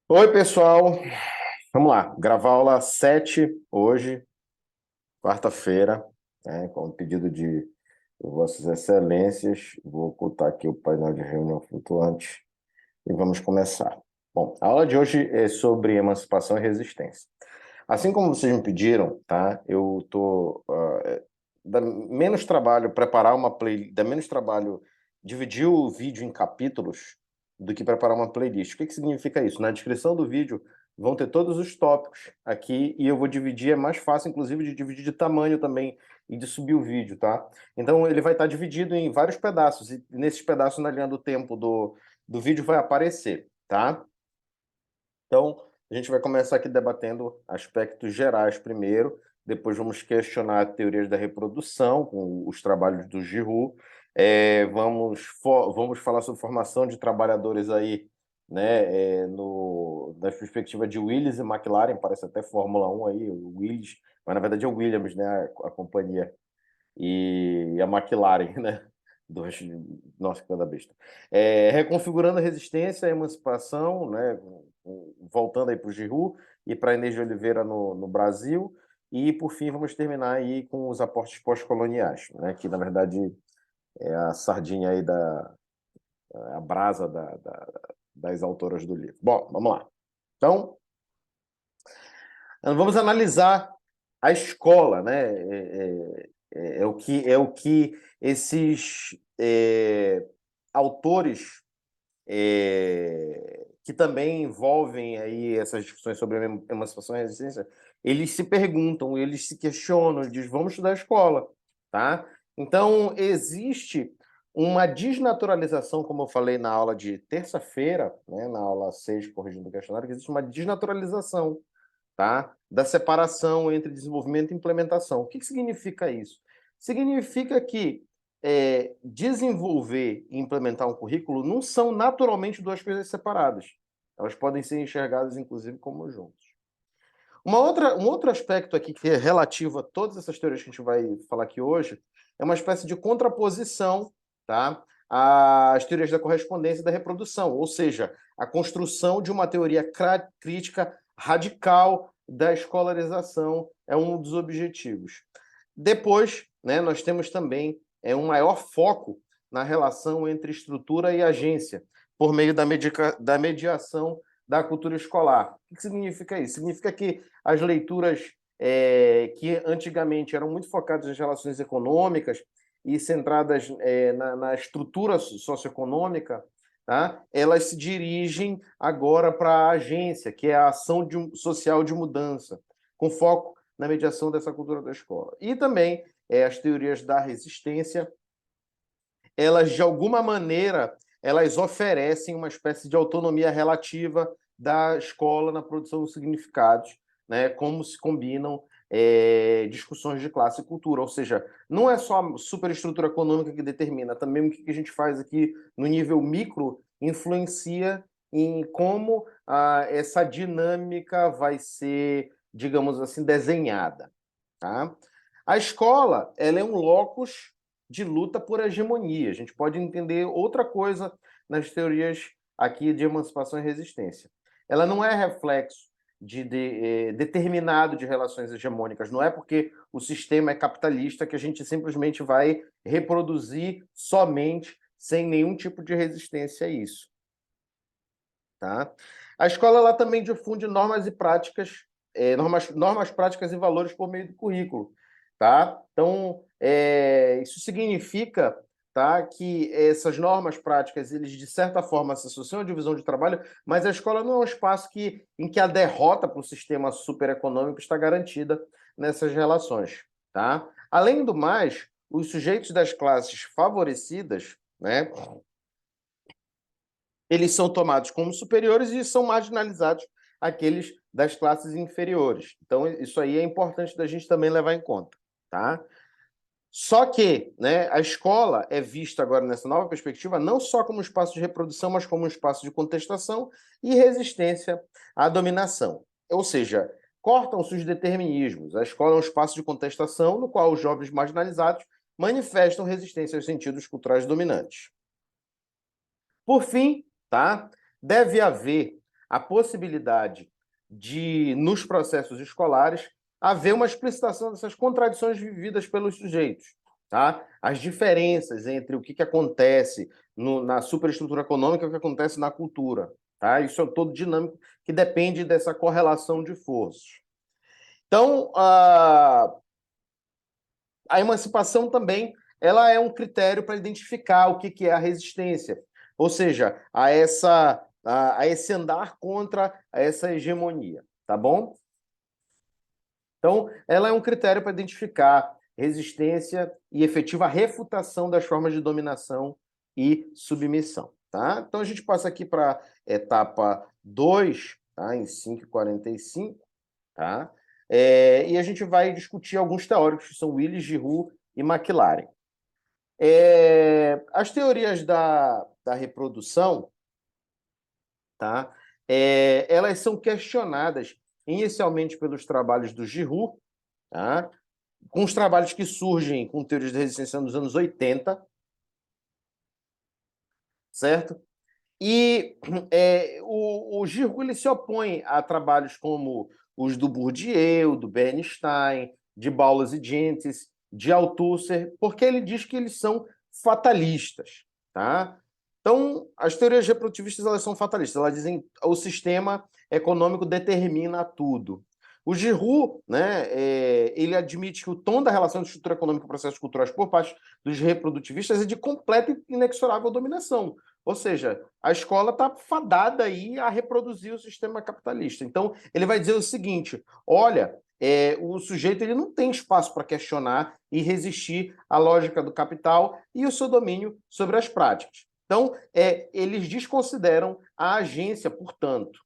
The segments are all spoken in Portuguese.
Oi, pessoal. Vamos lá, gravar aula 7 hoje, quarta-feira, né, com o pedido de Vossas Excelências. Vou ocultar aqui o painel de reunião flutuante e vamos começar. Bom, a aula de hoje é sobre emancipação e resistência. Assim como vocês me pediram, tá? Eu tô dá menos trabalho preparar uma playlist, dá menos trabalho dividir o vídeo em capítulos do que preparar uma playlist. O que que significa isso? Na descrição do vídeo vão ter todos os tópicos aqui e eu vou dividir, é mais fácil, inclusive, de dividir de tamanho também e de subir o vídeo, tá? Então ele vai estar dividido em vários pedaços e nesses pedaços na linha do tempo do vídeo vai aparecer, tá? Então, a gente vai começar aqui debatendo aspectos gerais primeiro, depois vamos questionar teorias da reprodução com os trabalhos do Giroux. Vamos falar sobre formação de trabalhadores aí, né, da perspectiva de Willis e McLaren, parece até Fórmula 1 aí, o Willis, mas na verdade é o Williams, né, a companhia, e a McLaren, né? Do resto Nossa, que coisa besta. Reconfigurando a resistência à emancipação, né? Voltando aí para o Giroux e para a Inês de Oliveira no Brasil. E, por fim, vamos terminar aí com os aportes pós-coloniais, né? Que, na verdade, é a sardinha aí a brasa das autoras do livro. Bom, vamos lá. Então, vamos analisar a escola, né? É o que esses autores que também envolvem aí essas discussões sobre a emancipação e resistência, eles se perguntam, eles se questionam, dizem, vamos estudar a escola, tá? Então, existe uma desnaturalização, como eu falei na aula de terça-feira, né, na aula 6, corrigindo o questionário, que existe uma desnaturalização, tá? Da separação entre desenvolvimento e implementação. O que significa isso? Significa que desenvolver e implementar um currículo não são naturalmente duas coisas separadas. Elas podem ser enxergadas, inclusive, como juntos. Um outro aspecto aqui que é relativo a todas essas teorias que a gente vai falar aqui hoje é uma espécie de contraposição, tá, às teorias da correspondência e da reprodução, ou seja, a construção de uma teoria crítica radical da escolarização é um dos objetivos. Depois, né, nós temos também um maior foco na relação entre estrutura e agência, por meio da mediação da cultura escolar. O que significa isso? Significa que as leituras que antigamente eram muito focadas nas relações econômicas e centradas na estrutura socioeconômica, tá? Elas se dirigem agora para a agência, que é a ação social de mudança, com foco na mediação dessa cultura da escola. E também as teorias da resistência, elas, de alguma maneira, elas oferecem uma espécie de autonomia relativa da escola na produção de significados, né? Como se combinam discussões de classe e cultura, ou seja, não é só a superestrutura econômica que determina, também o que a gente faz aqui no nível micro influencia em como essa dinâmica vai ser, digamos assim, desenhada, tá? A escola, ela é um locus de luta por hegemonia. A gente pode entender outra coisa nas teorias aqui de emancipação e resistência. Ela não é reflexo determinado de relações hegemônicas. Não é porque o sistema é capitalista que a gente simplesmente vai reproduzir somente sem nenhum tipo de resistência a isso. Tá? A escola ela também difunde normas e práticas, normas práticas e valores por meio do currículo. Tá? Então, isso significa, tá, que essas normas práticas, eles de certa forma se associam à divisão de trabalho, mas a escola não é um espaço em que a derrota para o sistema supereconômico está garantida nessas relações. Tá? Além do mais, os sujeitos das classes favorecidas, né, eles são tomados como superiores e são marginalizados aqueles das classes inferiores. Então, isso aí é importante da gente também levar em conta, tá? Só que, né, a escola é vista agora nessa nova perspectiva não só como um espaço de reprodução, mas como um espaço de contestação e resistência à dominação. Ou seja, cortam-se os determinismos. A escola é um espaço de contestação no qual os jovens marginalizados manifestam resistência aos sentidos culturais dominantes. Por fim, tá? deve haver a possibilidade de, nos processos escolares, haver uma explicitação dessas contradições vividas pelos sujeitos, tá? As diferenças entre o que acontece na superestrutura econômica e o que acontece na cultura, tá? Isso é todo dinâmico que depende dessa correlação de forças. Então, a emancipação também ela é um critério para identificar o que é a resistência, ou seja, a esse andar contra essa hegemonia, tá bom? Então, ela é um critério para identificar resistência e efetiva refutação das formas de dominação e submissão, tá? Então, a gente passa aqui para a etapa 2, tá? Em 5h45, tá? E a gente vai discutir alguns teóricos, que são Willis, Giroux e McLaren. As teorias da reprodução, tá? Elas são questionadas inicialmente pelos trabalhos do Giroux, tá? Com os trabalhos que surgem com teorias de resistência nos anos 80, certo? E o Giroux ele se opõe a trabalhos como os do Bourdieu, do Bernstein, de Bowles e Gentes, de Althusser, porque ele diz que eles são fatalistas, tá? Então, as teorias reprodutivistas elas são fatalistas, elas dizem que o sistema econômico determina tudo. O Giroux, né, ele admite que o tom da relação de estrutura econômica e processos culturais por parte dos reprodutivistas é de completa e inexorável dominação. Ou seja, a escola está fadada aí a reproduzir o sistema capitalista. Então, ele vai dizer o seguinte: olha, o sujeito ele não tem espaço para questionar e resistir à lógica do capital e o seu domínio sobre as práticas. Então, eles desconsideram a agência, portanto.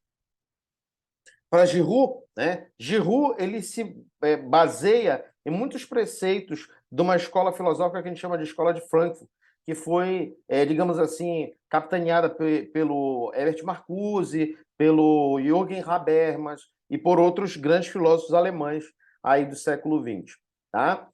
Para Giroux, né? Giroux ele se baseia em muitos preceitos de uma escola filosófica que a gente chama de Escola de Frankfurt, que foi, digamos assim, capitaneada pelo Herbert Marcuse, pelo Jürgen Habermas e por outros grandes filósofos alemães aí do século XX. Tá?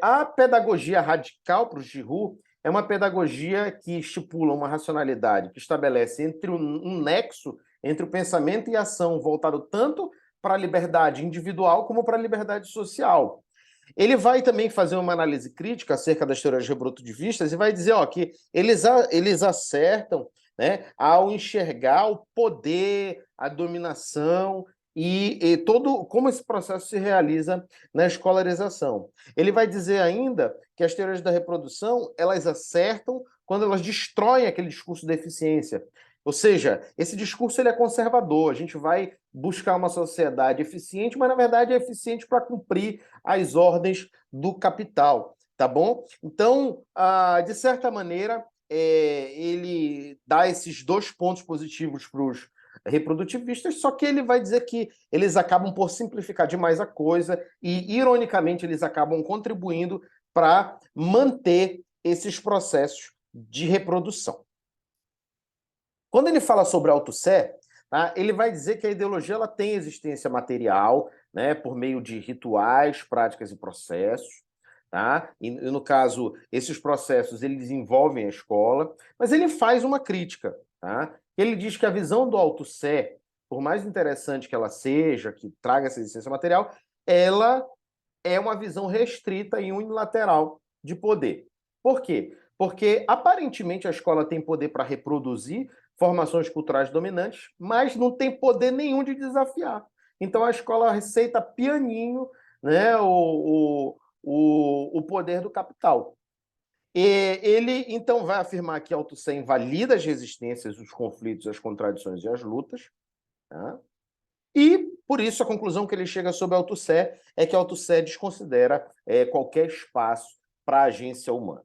A pedagogia radical para o Giroux é uma pedagogia que estipula uma racionalidade que estabelece entre um nexo entre o pensamento e a ação voltado tanto para a liberdade individual como para a liberdade social. Ele vai também fazer uma análise crítica acerca das teorias reprodutivistas e vai dizer que eles acertam, né, ao enxergar o poder, a dominação e todo como esse processo se realiza na escolarização. Ele vai dizer ainda que as teorias da reprodução elas acertam quando elas destroem aquele discurso de eficiência. Ou seja, esse discurso ele é conservador, a gente vai buscar uma sociedade eficiente, mas na verdade é eficiente para cumprir as ordens do capital, tá bom? Então, de certa maneira, ele dá esses 2 pontos positivos para os reprodutivistas, só que ele vai dizer que eles acabam por simplificar demais a coisa e, ironicamente, eles acabam contribuindo para manter esses processos de reprodução. Quando ele fala sobre Althusser, tá, ele vai dizer que a ideologia ela tem existência material, né, por meio de rituais, práticas e processos. Tá? E, no caso, esses processos eles envolvem a escola, mas ele faz uma crítica. Tá? Ele diz que a visão do Althusser, por mais interessante que ela seja, que traga essa existência material, ela é uma visão restrita e unilateral de poder. Por quê? Porque, aparentemente, a escola tem poder para reproduzir formações culturais dominantes, mas não tem poder nenhum de desafiar. Então, a escola receita pianinho, né, o poder do capital. E ele, então, vai afirmar que Althusser invalida as resistências, os conflitos, as contradições e as lutas, tá? E, por isso, a conclusão que ele chega sobre Althusser é que Althusser desconsidera qualquer espaço para a agência humana.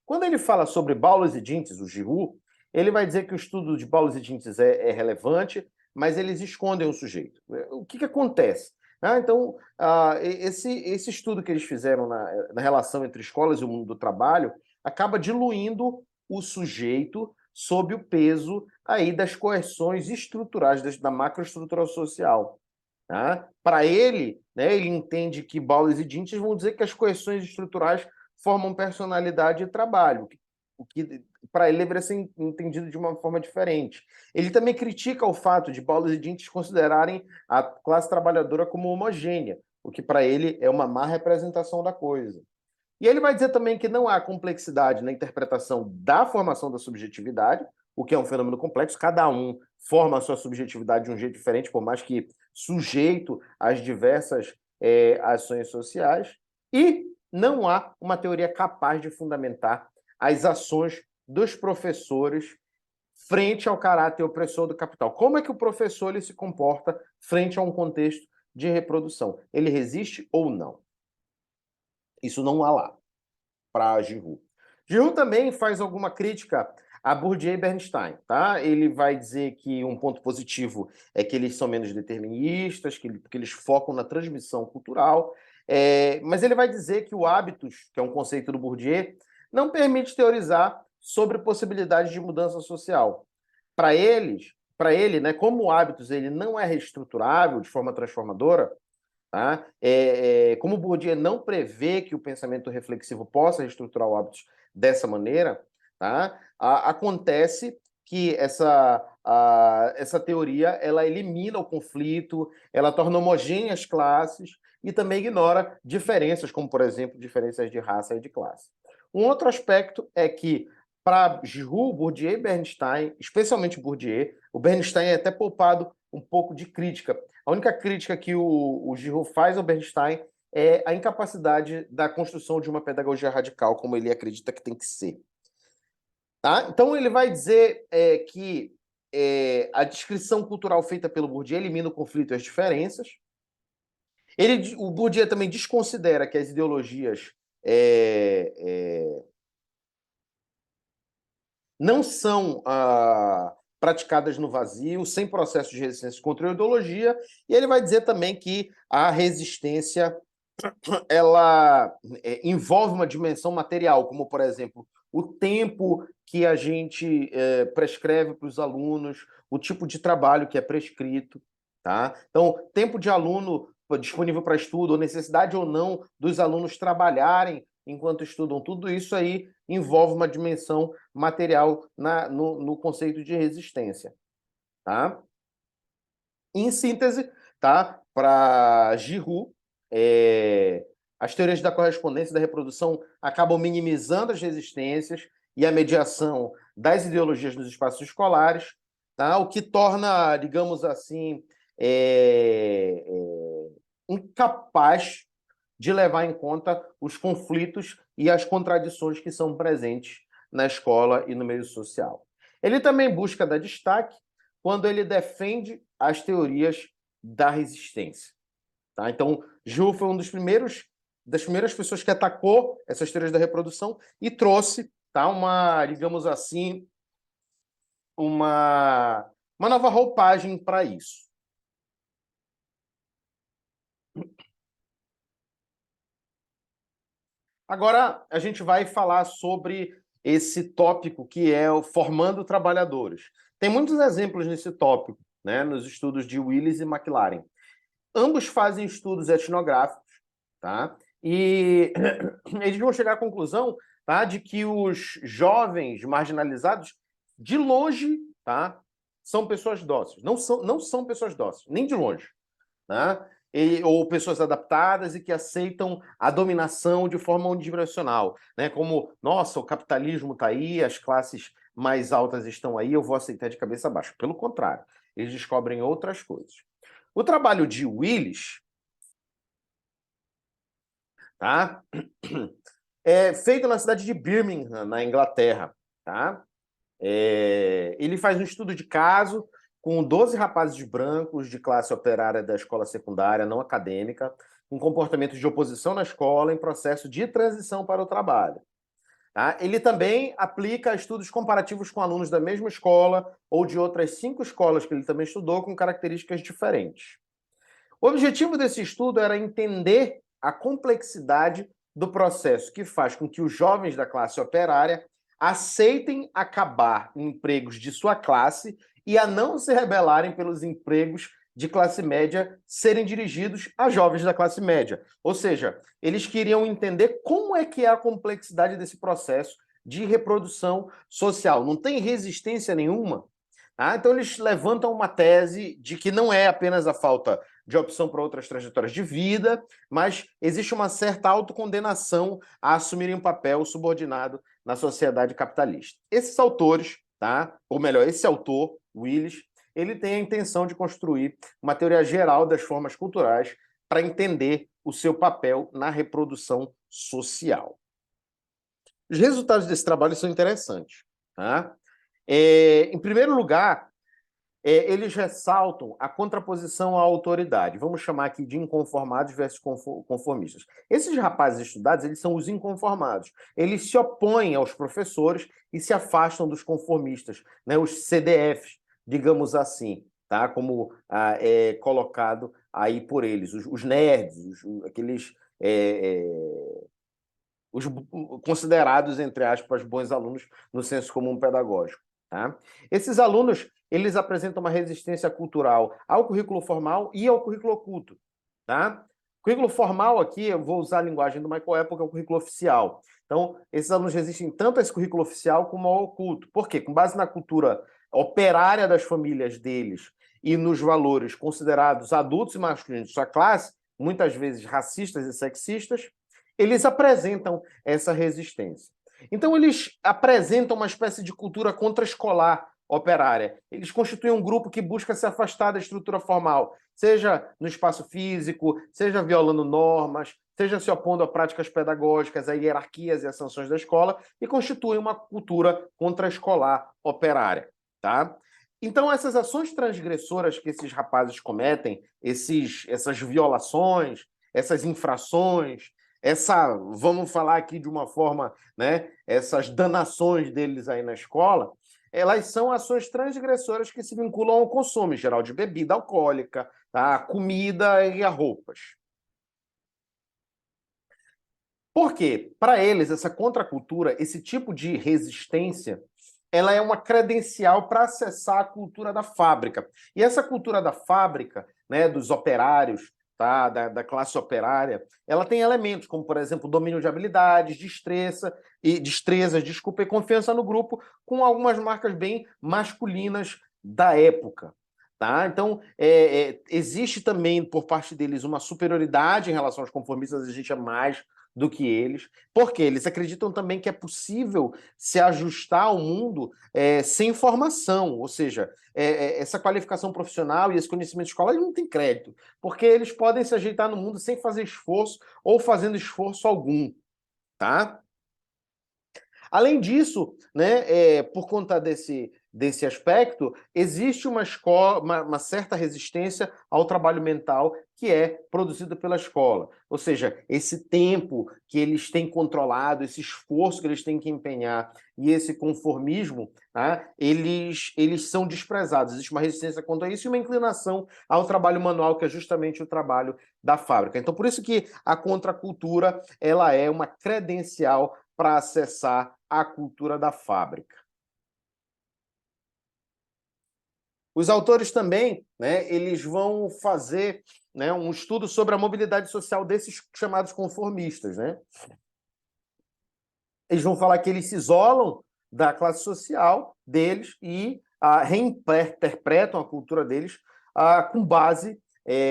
Quando ele fala sobre Bowles e Gentes, o Giroux, ele vai dizer que o estudo de Bowles e Gentes é relevante, mas eles escondem o sujeito. O que acontece? Então, esse estudo que eles fizeram na relação entre escolas e o mundo do trabalho acaba diluindo o sujeito sob o peso aí das coerções estruturais, da macroestrutura social. Tá? Para ele, né, ele entende que Bowles e Gentes vão dizer que as coerções estruturais formam personalidade e trabalho, o que para ele deveria ser entendido de uma forma diferente. Ele também critica o fato de Boulos e Dintes considerarem a classe trabalhadora como homogênea, o que para ele é uma má representação da coisa. E ele vai dizer também que não há complexidade na interpretação da formação da subjetividade, o que é um fenômeno complexo, cada um forma a sua subjetividade de um jeito diferente, por mais que sujeito às diversas ações sociais, e não há uma teoria capaz de fundamentar as ações dos professores frente ao caráter opressor do capital. Como é que o professor ele se comporta frente a um contexto de reprodução? Ele resiste ou não? Isso não há lá para Giroud. Giroud também faz alguma crítica a Bourdieu e Bernstein, tá? Ele vai dizer que um ponto positivo é que eles são menos deterministas, que eles focam na transmissão cultural, mas ele vai dizer que o hábitos, que é um conceito do Bourdieu, não permite teorizar sobre possibilidades de mudança social. Para ele, né, como o hábitos ele não é reestruturável de forma transformadora, tá? Como o Bourdieu não prevê que o pensamento reflexivo possa reestruturar o hábitos dessa maneira, tá? Acontece que essa teoria ela elimina o conflito, ela torna homogêneas as classes e também ignora diferenças, como, por exemplo, diferenças de raça e de classe. Um outro aspecto é que, para Giroud, Bourdieu e Bernstein, especialmente Bourdieu, o Bernstein é até poupado um pouco de crítica. A única crítica que o Giroud faz ao Bernstein é a incapacidade da construção de uma pedagogia radical, como ele acredita que tem que ser. Tá? Então, ele vai dizer que a descrição cultural feita pelo Bourdieu elimina o conflito e as diferenças. O Bourdieu também desconsidera que as ideologias não são praticadas no vazio, sem processo de resistência contra a ideologia, e ele vai dizer também que a resistência ela envolve uma dimensão material, como, por exemplo, o tempo que a gente prescreve para os alunos, o tipo de trabalho que é prescrito. Tá? Então, tempo de aluno disponível para estudo, ou necessidade ou não dos alunos trabalharem enquanto estudam, tudo isso aí envolve uma dimensão material no conceito de resistência. Tá? Em síntese, tá? Para Giroud, as teorias da correspondência e da reprodução acabam minimizando as resistências e a mediação das ideologias nos espaços escolares, tá? O que torna, digamos assim, incapaz de levar em conta os conflitos e as contradições que são presentes na escola e no meio social. Ele também busca dar destaque quando ele defende as teorias da resistência. Tá? Então, Giroud foi das primeiras pessoas que atacou essas teorias da reprodução e trouxe, tá, digamos assim, uma nova roupagem para isso. Agora, a gente vai falar sobre esse tópico que é o formando trabalhadores. Tem muitos exemplos nesse tópico, né, nos estudos de Willis e McLaren. Ambos fazem estudos etnográficos, tá? E eles vão chegar à conclusão, tá, de que os jovens marginalizados, de longe, tá, são pessoas dóceis. Não são pessoas dóceis, nem de longe. Né? Ou pessoas adaptadas e que aceitam a dominação de forma unidirecional, né? Como, nossa, o capitalismo está aí, as classes mais altas estão aí, eu vou aceitar de cabeça baixa. Pelo contrário, eles descobrem outras coisas. O trabalho de Willis, tá? É feito na cidade de Birmingham, na Inglaterra, tá? Ele faz um estudo de caso com 12 rapazes brancos de classe operária da escola secundária não acadêmica, com comportamentos de oposição na escola em processo de transição para o trabalho. Tá? Ele também aplica estudos comparativos com alunos da mesma escola ou de outras 5 escolas que ele também estudou com características diferentes. O objetivo desse estudo era entender a complexidade do processo que faz com que os jovens da classe operária aceitem acabar em empregos de sua classe e a não se rebelarem pelos empregos de classe média serem dirigidos a jovens da classe média. Ou seja, eles queriam entender como é que é a complexidade desse processo de reprodução social. Não tem resistência nenhuma. Tá? Então, eles levantam uma tese de que não é apenas a falta de opção para outras trajetórias de vida, mas existe uma certa autocondenação a assumirem um papel subordinado na sociedade capitalista. Esses autores, tá? Ou melhor, esse autor, Willis, ele tem a intenção de construir uma teoria geral das formas culturais para entender o seu papel na reprodução social. Os resultados desse trabalho são interessantes. Tá? Em primeiro lugar, eles ressaltam a contraposição à autoridade. Vamos chamar aqui de inconformados versus conformistas. Esses rapazes estudados, eles são os inconformados. Eles se opõem aos professores e se afastam dos conformistas, né? Os CDFs, digamos assim, tá? Como é colocado aí por eles, os nerds, aqueles os considerados, entre aspas, bons alunos no senso comum pedagógico. Tá? Esses alunos, eles apresentam uma resistência cultural ao currículo formal e ao currículo oculto. Tá? O currículo formal aqui, eu vou usar a linguagem do Michael Apple, que é o currículo oficial. Então, esses alunos resistem tanto a esse currículo oficial como ao oculto. Por quê? Com base na cultura operária das famílias deles e nos valores considerados adultos e masculinos de sua classe, muitas vezes racistas e sexistas, eles apresentam essa resistência. Então, eles apresentam uma espécie de cultura contra-escolar operária. Eles constituem um grupo que busca se afastar da estrutura formal, seja no espaço físico, seja violando normas, seja se opondo a práticas pedagógicas, a hierarquias e a sanções da escola, e constituem uma cultura contra-escolar operária. Tá? Então, essas ações transgressoras que esses rapazes cometem, essas violações, essas infrações, vamos falar aqui de uma forma, né, essas danações deles aí na escola, elas são ações transgressoras que se vinculam ao consumo, em geral, de bebida alcoólica, tá, comida e a roupas. Por quê? Para eles, essa contracultura, esse tipo de resistência, ela é uma credencial para acessar a cultura da fábrica. E essa cultura da fábrica, né, dos operários, tá, da classe operária, ela tem elementos como, por exemplo, domínio de habilidades, destrezas, desculpa, e confiança no grupo, com algumas marcas bem masculinas da época. Tá? Então, existe também, por parte deles, uma superioridade em relação aos conformistas, a gente é mais do que eles, porque eles acreditam também que é possível se ajustar ao mundo sem formação, ou seja, essa qualificação profissional e esse conhecimento de escola não tem crédito, porque eles podem se ajeitar no mundo sem fazer esforço ou fazendo esforço algum, tá? Além disso, né, por conta desse aspecto, existe uma certa resistência ao trabalho mental que é produzido pela escola. Ou seja, esse tempo que eles têm controlado, esse esforço que eles têm que empenhar e esse conformismo, tá, eles são desprezados. Existe uma resistência quanto a isso e uma inclinação ao trabalho manual, que é justamente o trabalho da fábrica. Então, por isso que a contracultura ela é uma credencial para acessar a cultura da fábrica. Os autores também, né, eles vão fazer, né, um estudo sobre a mobilidade social desses chamados conformistas. Né? Eles vão falar que eles se isolam da classe social deles e reinterpretam a cultura deles com base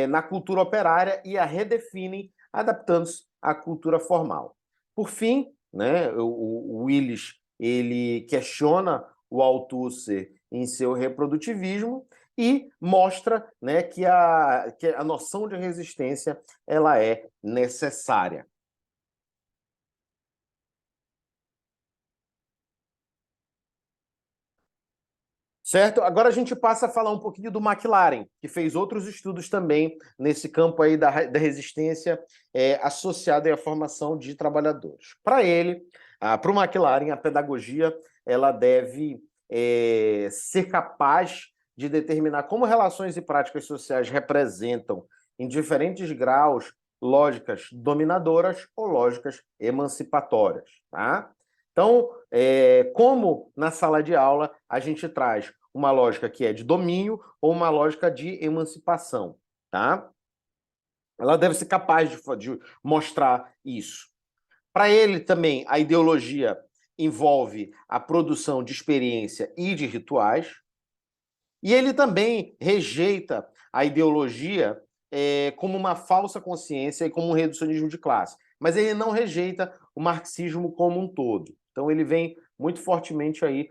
na cultura operária e a redefinem, adaptando-se à cultura formal. Por fim, né, o Willis ele questiona o Althusser em seu reprodutivismo e mostra, né, que a noção de resistência ela é necessária. Certo? Agora a gente passa a falar um pouquinho do McLaren, que fez outros estudos também nesse campo aí da resistência associada à formação de trabalhadores. Para ele, para o McLaren, a pedagogia ela deve ser capaz de determinar como relações e práticas sociais representam, em diferentes graus, lógicas dominadoras ou lógicas emancipatórias. Tá? Então, como na sala de aula a gente traz uma lógica que é de domínio ou uma lógica de emancipação, tá? Ela deve ser capaz de mostrar isso. Para ele também, a ideologia envolve a produção de experiência e de rituais, e ele também rejeita a ideologia como uma falsa consciência e como um reducionismo de classe. Mas ele não rejeita o marxismo como um todo. Então ele vem muito fortemente aí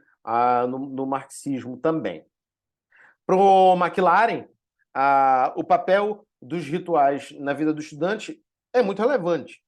no marxismo também. Para o McLaren, o papel dos rituais na vida do estudante é muito relevante.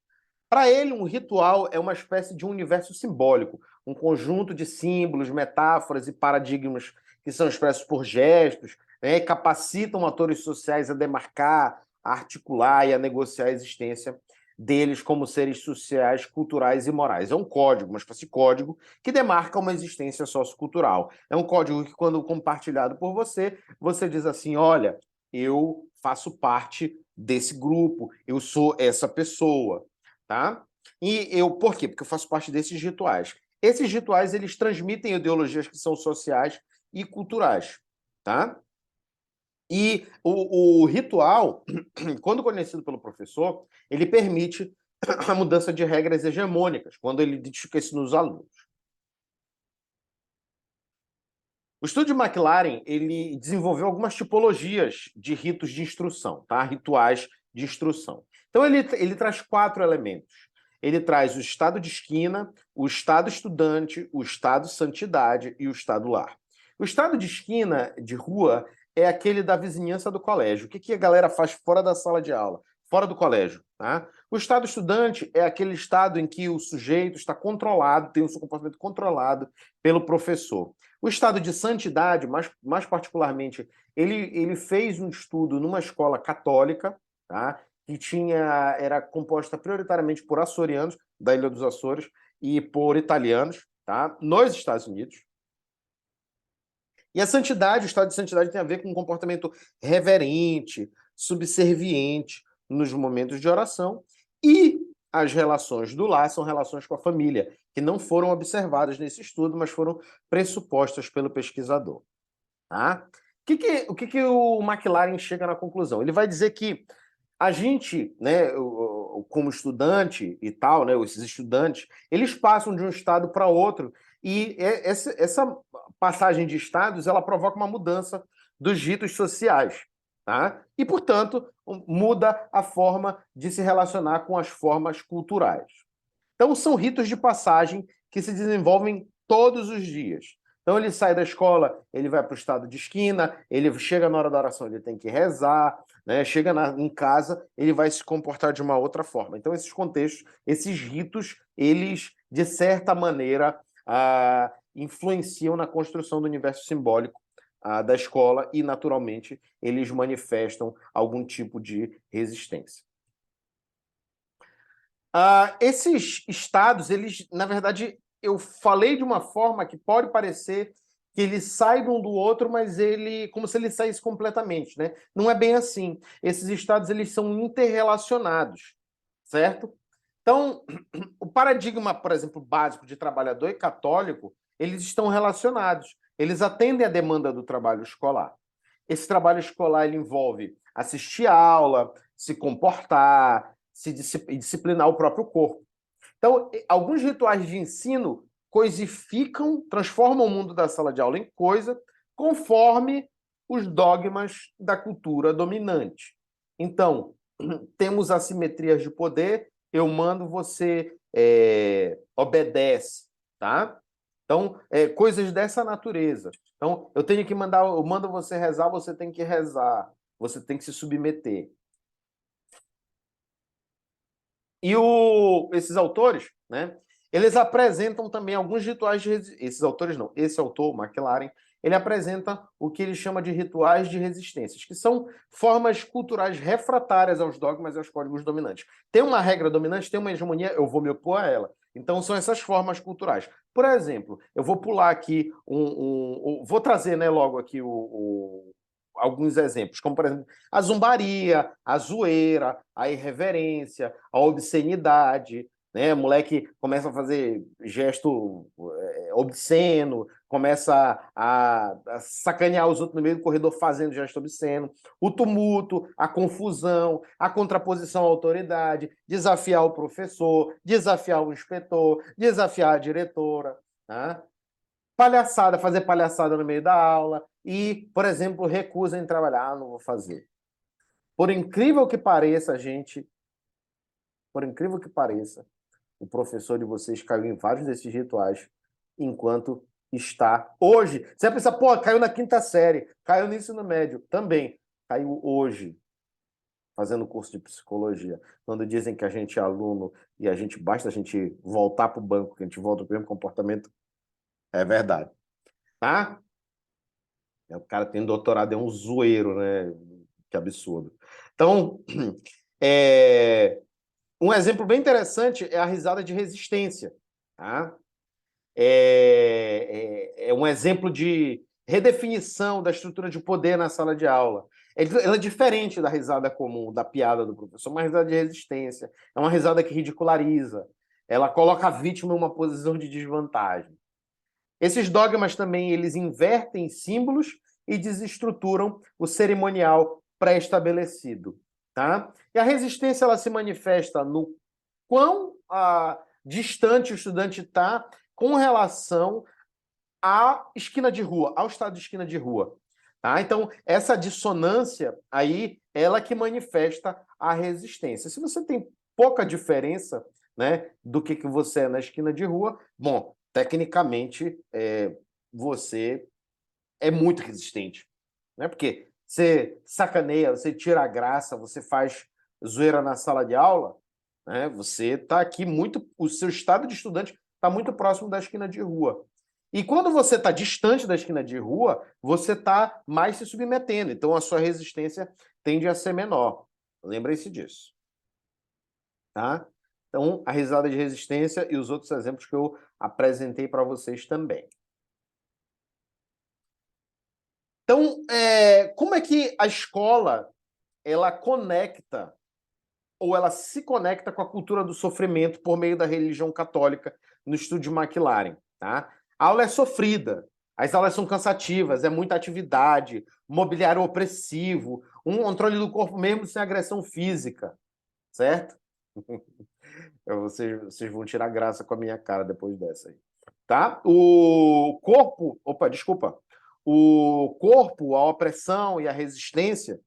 Para ele, um ritual é uma espécie de um universo simbólico, um conjunto de símbolos, metáforas e paradigmas que são expressos por gestos, né, e capacitam atores sociais a demarcar, a articular e a negociar a existência deles como seres sociais, culturais e morais. É um código, uma espécie de código que demarca uma existência sociocultural. É um código que, quando compartilhado por você, você diz assim, olha, eu faço parte desse grupo, eu sou essa pessoa. Tá? Por quê? Porque eu faço parte desses rituais. Esses rituais, eles transmitem ideologias que são sociais e culturais, tá? E o ritual, quando conhecido pelo professor, ele permite a mudança de regras hegemônicas, quando ele identifica isso nos alunos. O estudo de McLaren, ele desenvolveu algumas tipologias de ritos de instrução, tá? Rituais de instrução. Então, ele traz 4 elementos. Ele traz o estado de esquina, o estado estudante, o estado santidade e o estado lar. O estado de esquina, de rua, é aquele da vizinhança do colégio. O que a galera faz fora da sala de aula, fora do colégio, tá? O estado estudante é aquele estado em que o sujeito está controlado, tem o seu comportamento controlado pelo professor. O estado de santidade, mais particularmente, ele fez um estudo numa escola católica, tá? Que era composta prioritariamente por açorianos, da Ilha dos Açores, e por italianos, tá? Nos Estados Unidos. E a santidade, o estado de santidade tem a ver com um comportamento reverente, subserviente nos momentos de oração, e as relações do lar são relações com a família, que não foram observadas nesse estudo, mas foram pressupostas pelo pesquisador. Tá? O que o McLaren chega na conclusão? Ele vai dizer que a gente, né, como estudante e tal, né, esses estudantes, eles passam de um estado para outro, e essa passagem de estados, ela provoca uma mudança dos ritos sociais, tá? E, portanto, muda a forma de se relacionar com as formas culturais. Então, são ritos de passagem que se desenvolvem todos os dias. Então, ele sai da escola, ele vai para o estado de esquina, ele chega na hora da oração, ele tem que rezar, né? Chega em casa, ele vai se comportar de uma outra forma. Então, esses contextos, esses ritos, eles, de certa maneira, influenciam na construção do universo simbólico da escola e, naturalmente, eles manifestam algum tipo de resistência. Esses estados, eles, na verdade, eu falei de uma forma que pode parecer que eles saibam um do outro, mas como se eles saíssem completamente, né? Não é bem assim. Esses estados, eles são interrelacionados, certo? Então, o paradigma, por exemplo, básico de trabalhador e católico, eles estão relacionados. Eles atendem à demanda do trabalho escolar. Esse trabalho escolar ele envolve assistir a aula, se comportar, se disciplinar o próprio corpo. Então, alguns rituais de ensino coisificam, transformam o mundo da sala de aula em coisa, conforme os dogmas da cultura dominante. Então, temos assimetrias de poder, eu mando, você obedece, tá? Então, coisas dessa natureza. Então, eu mando você rezar, você tem que rezar, você tem que se submeter. E esses autores, né, eles apresentam também alguns rituais de resistência. Esses autores não, esse autor, McLaren, ele apresenta o que ele chama de rituais de resistências, que são formas culturais refratárias aos dogmas e aos códigos dominantes. Tem uma regra dominante, tem uma hegemonia, eu vou me opor a ela. Então, são essas formas culturais. Por exemplo, eu vou pular aqui vou trazer, né, logo aqui alguns exemplos, como, por exemplo, a zombaria, a zoeira, a irreverência, a obscenidade, né? O moleque começa a fazer gesto obsceno, começa a sacanear os outros no meio do corredor fazendo gesto obsceno, o tumulto, a confusão, a contraposição à autoridade, desafiar o professor, desafiar o inspetor, desafiar a diretora, tá? Palhaçada, fazer palhaçada no meio da aula e, por exemplo, recusa em trabalhar, não vou fazer. Por incrível que pareça, gente, por incrível que pareça, o professor de vocês caiu em vários desses rituais enquanto está hoje. Você vai pensar, pô, caiu na quinta série, caiu no ensino médio. Também caiu hoje, fazendo curso de psicologia. Quando dizem que a gente é aluno e basta a gente voltar para o banco, que a gente volta para o mesmo comportamento, é verdade. Tá? O cara tem doutorado, é um zoeiro, né? Que absurdo. Então, um exemplo bem interessante é a risada de resistência. Tá? É um exemplo de redefinição da estrutura de poder na sala de aula. Ela é diferente da risada comum, da piada do professor, é uma risada de resistência, é uma risada que ridiculariza, ela coloca a vítima em uma posição de desvantagem. Esses dogmas também, eles invertem símbolos e desestruturam o cerimonial pré-estabelecido. Tá? E a resistência ela se manifesta no quão distante o estudante está com relação à esquina de rua, ao estado de esquina de rua. Tá? Então, essa dissonância aí, ela que manifesta a resistência. Se você tem pouca diferença, né, do que você é na esquina de rua, bom, tecnicamente, você é muito resistente. Né? Porque você sacaneia, você tira a graça, você faz zoeira na sala de aula, né? Você está aqui muito... O seu estado de estudante está muito próximo da esquina de rua. E quando você está distante da esquina de rua, você está mais se submetendo. Então, a sua resistência tende a ser menor. Lembrem-se disso. Tá? Então, a risada de resistência e os outros exemplos que eu apresentei para vocês também. Então, como é que a escola ela conecta ou ela se conecta com a cultura do sofrimento por meio da religião católica no estudo de McLaren? Tá? A aula é sofrida, as aulas são cansativas, é muita atividade, mobiliário opressivo, um controle do corpo mesmo sem agressão física, certo? Vocês vão tirar graça com a minha cara depois dessa aí. Tá? O corpo, desculpa. O corpo, a opressão e a resistência,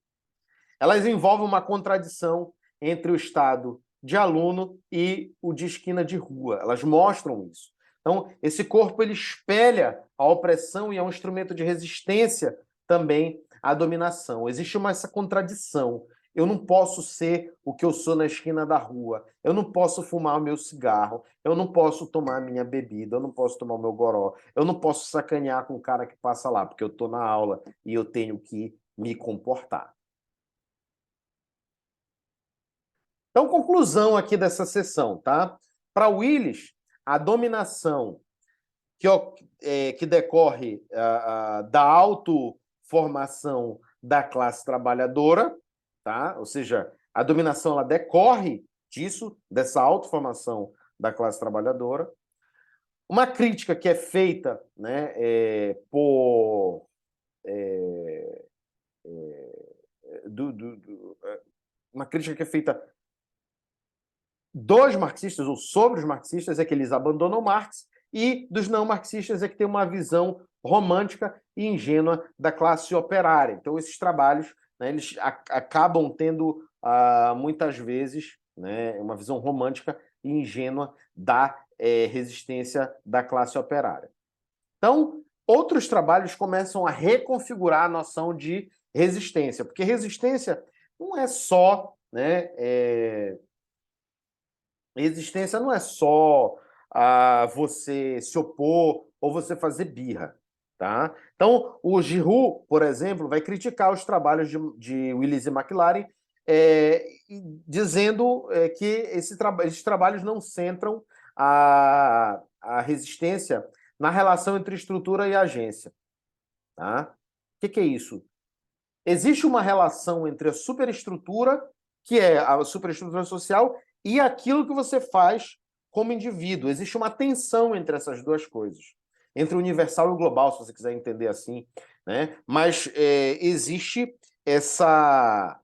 elas envolvem uma contradição entre o estado de aluno e o de esquina de rua. Elas mostram isso. Então, esse corpo ele espelha a opressão e é um instrumento de resistência também à dominação. Existe essa contradição. Eu não posso ser o que eu sou na esquina da rua. Eu não posso fumar o meu cigarro. Eu não posso tomar a minha bebida. Eu não posso tomar o meu goró. Eu não posso sacanear com o cara que passa lá, porque eu estou na aula e eu tenho que me comportar. Então, conclusão aqui dessa sessão, tá? Para Willis, a dominação que decorre da autoformação da classe trabalhadora, tá? Ou seja, a dominação ela decorre disso, dessa autoformação da classe trabalhadora. Uma crítica que é feita, né, uma crítica que é feita dos marxistas, ou sobre os marxistas, é que eles abandonam Marx, e dos não marxistas é que tem uma visão romântica e ingênua da classe operária. Então, esses trabalhos, né, eles acabam tendo, muitas vezes, né, uma visão romântica e ingênua da resistência da classe operária. Então, outros trabalhos começam a reconfigurar a noção de resistência, porque resistência não é só, né, resistência não é só você se opor ou você fazer birra. Tá? Então, o Giroux, por exemplo, vai criticar os trabalhos de Willis e McLaren, dizendo que esses trabalhos não centram a resistência na relação entre estrutura e agência. Tá? O que é isso? Existe uma relação entre a superestrutura, que é a superestrutura social, e aquilo que você faz como indivíduo. Existe uma tensão entre essas duas coisas. entre o universal e o global, se você quiser entender assim, né? Mas existe essa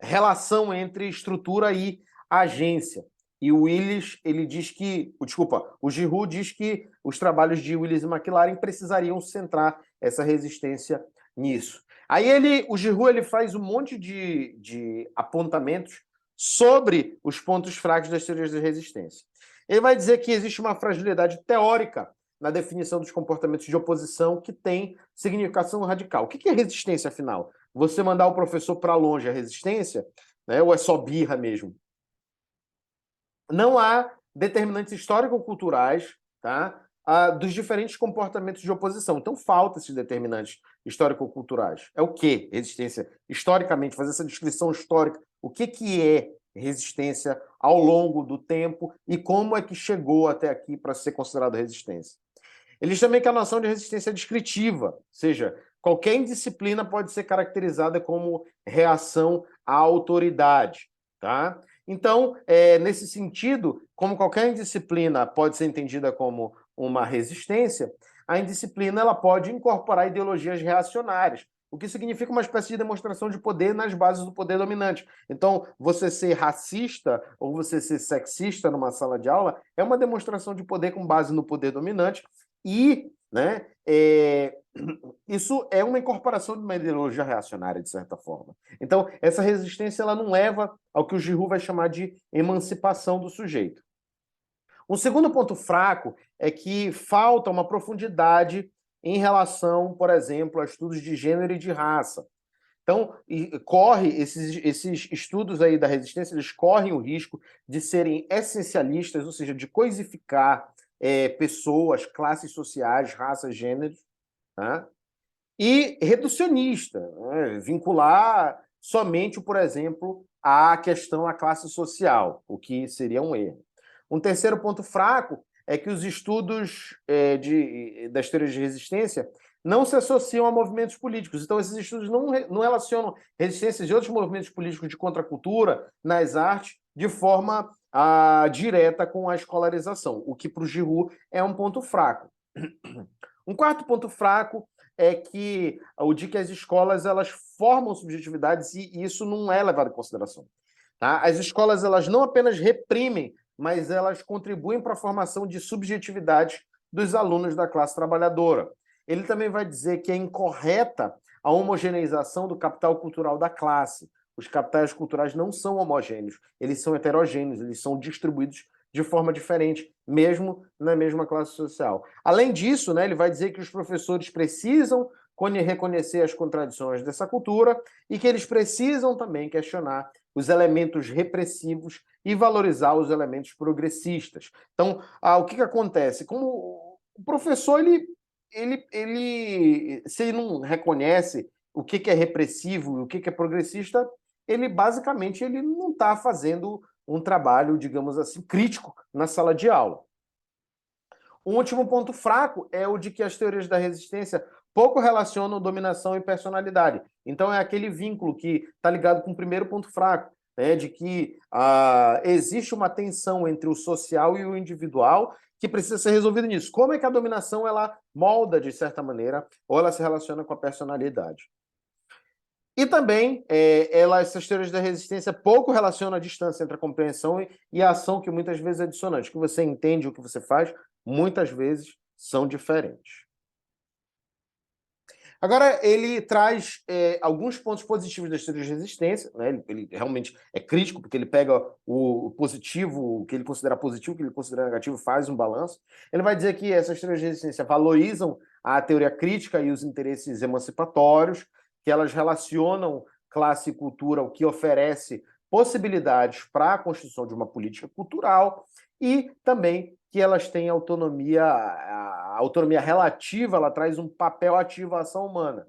relação entre estrutura e agência. E o Willis, ele diz que, desculpa, o Giroux diz que os trabalhos de Willis e McLaren precisariam centrar essa resistência nisso. Aí o Giroux, ele faz um monte de apontamentos sobre os pontos fracos das teorias de resistência. Ele vai dizer que existe uma fragilidade teórica na definição dos comportamentos de oposição que tem significação radical. O que é resistência, afinal? Você mandar o professor para longe é resistência, né? Ou é só birra mesmo? Não há determinantes histórico-culturais, tá? Dos diferentes comportamentos de oposição. Então, falta esses determinantes histórico-culturais. É o quê? Resistência. Historicamente, fazer essa descrição histórica. O que é resistência ao longo do tempo e como é que chegou até aqui para ser considerado resistência? Eles também têm a noção de resistência descritiva, ou seja, qualquer indisciplina pode ser caracterizada como reação à autoridade, tá? Então, nesse sentido, como qualquer indisciplina pode ser entendida como uma resistência, a indisciplina ela pode incorporar ideologias reacionárias, o que significa uma espécie de demonstração de poder nas bases do poder dominante. Então, você ser racista ou você ser sexista numa sala de aula é uma demonstração de poder com base no poder dominante e, né, isso é uma incorporação de uma ideologia reacionária, de certa forma. Então, essa resistência ela não leva ao que o Giroux vai chamar de emancipação do sujeito. Um segundo ponto fraco é que falta uma profundidade em relação, por exemplo, a estudos de gênero e de raça. Então, esses estudos aí da resistência, eles correm o risco de serem essencialistas, ou seja, de coisificar pessoas, classes sociais, raças, gêneros, tá? E reducionista, né? Vincular somente, por exemplo, a questão à classe social, o que seria um erro. Um terceiro ponto fraco é que os estudos das teorias de resistência não se associam a movimentos políticos. Então, esses estudos não relacionam resistências de outros movimentos políticos de contracultura nas artes de forma direta com a escolarização, o que para o Giroux é um ponto fraco. Um quarto ponto fraco é que o de que as escolas elas formam subjetividades e isso não é levado em consideração. Tá? As escolas elas não apenas reprimem, mas elas contribuem para a formação de subjetividades dos alunos da classe trabalhadora. Ele também vai dizer que é incorreta a homogeneização do capital cultural da classe. Os capitais culturais não são homogêneos, eles são heterogêneos, eles são distribuídos de forma diferente, mesmo na mesma classe social. Além disso, né, ele vai dizer que os professores precisam reconhecer as contradições dessa cultura e que eles precisam também questionar os elementos repressivos e valorizar os elementos progressistas. Então, o que acontece? Como o professor, se ele não reconhece o que é repressivo e o que é progressista, ele basicamente ele não está fazendo um trabalho, digamos assim, crítico na sala de aula. Um último ponto fraco é o de que as teorias da resistência pouco relacionam dominação e personalidade. Então é aquele vínculo que está ligado com o primeiro ponto fraco, né, de que existe uma tensão entre o social e o individual que precisa ser resolvido nisso. Como é que a dominação ela molda, de certa maneira, ou ela se relaciona com a personalidade? E também, essas teorias da resistência pouco relacionam a distância entre a compreensão e a ação, que muitas vezes é dissonante. O que você entende e o que você faz, muitas vezes, são diferentes. Agora, ele traz alguns pontos positivos das teorias de resistência, né? Ele realmente é crítico, porque ele pega o positivo, o que ele considera positivo, o que ele considera negativo, faz um balanço. Ele vai dizer que essas teorias de resistência valorizam a teoria crítica e os interesses emancipatórios, que elas relacionam classe e cultura, o que oferece possibilidades para a construção de uma política cultural, e também que elas têm autonomia, a autonomia relativa, ela traz um papel ativo à ação humana.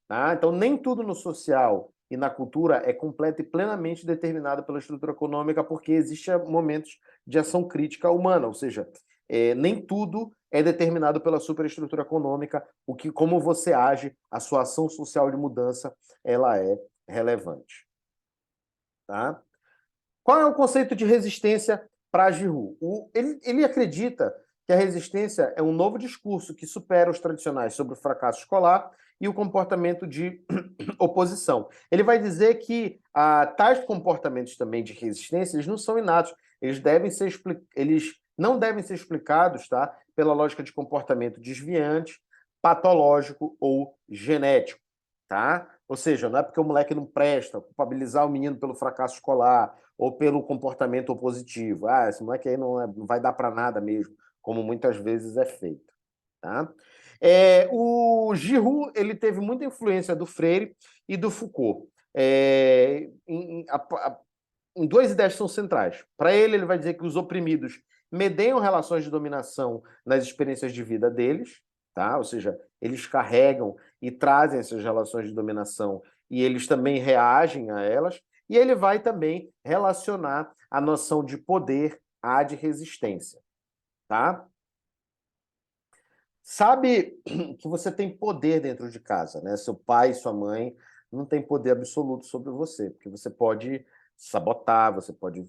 Tá? Então, nem tudo no social e na cultura é completo e plenamente determinado pela estrutura econômica, porque existem momentos de ação crítica humana, ou seja, nem tudo é determinado pela superestrutura econômica, como você age, a sua ação social de mudança, ela é relevante. Tá? Qual é o conceito de resistência para Giroux? Ele acredita que a resistência é um novo discurso que supera os tradicionais sobre o fracasso escolar e o comportamento de oposição. Ele vai dizer que tais comportamentos também de resistência eles não são inatos, eles não devem ser explicados, tá, pela lógica de comportamento desviante, patológico ou genético. Tá? Ou seja, não é porque o moleque não presta, culpabilizar o menino pelo fracasso escolar ou pelo comportamento opositivo. Ah, esse moleque aí não vai dar para nada mesmo, como muitas vezes é feito. Tá? O Giroud ele teve muita influência do Freire e do Foucault. Em duas ideias que são centrais. Para ele vai dizer que os oprimidos medeiam relações de dominação nas experiências de vida deles, tá? Ou seja, eles carregam e trazem essas relações de dominação e eles também reagem a elas. E ele vai também relacionar a noção de poder à de resistência, tá? Sabe que você tem poder dentro de casa, né? Seu pai, sua mãe não tem poder absoluto sobre você, porque você pode sabotar, você pode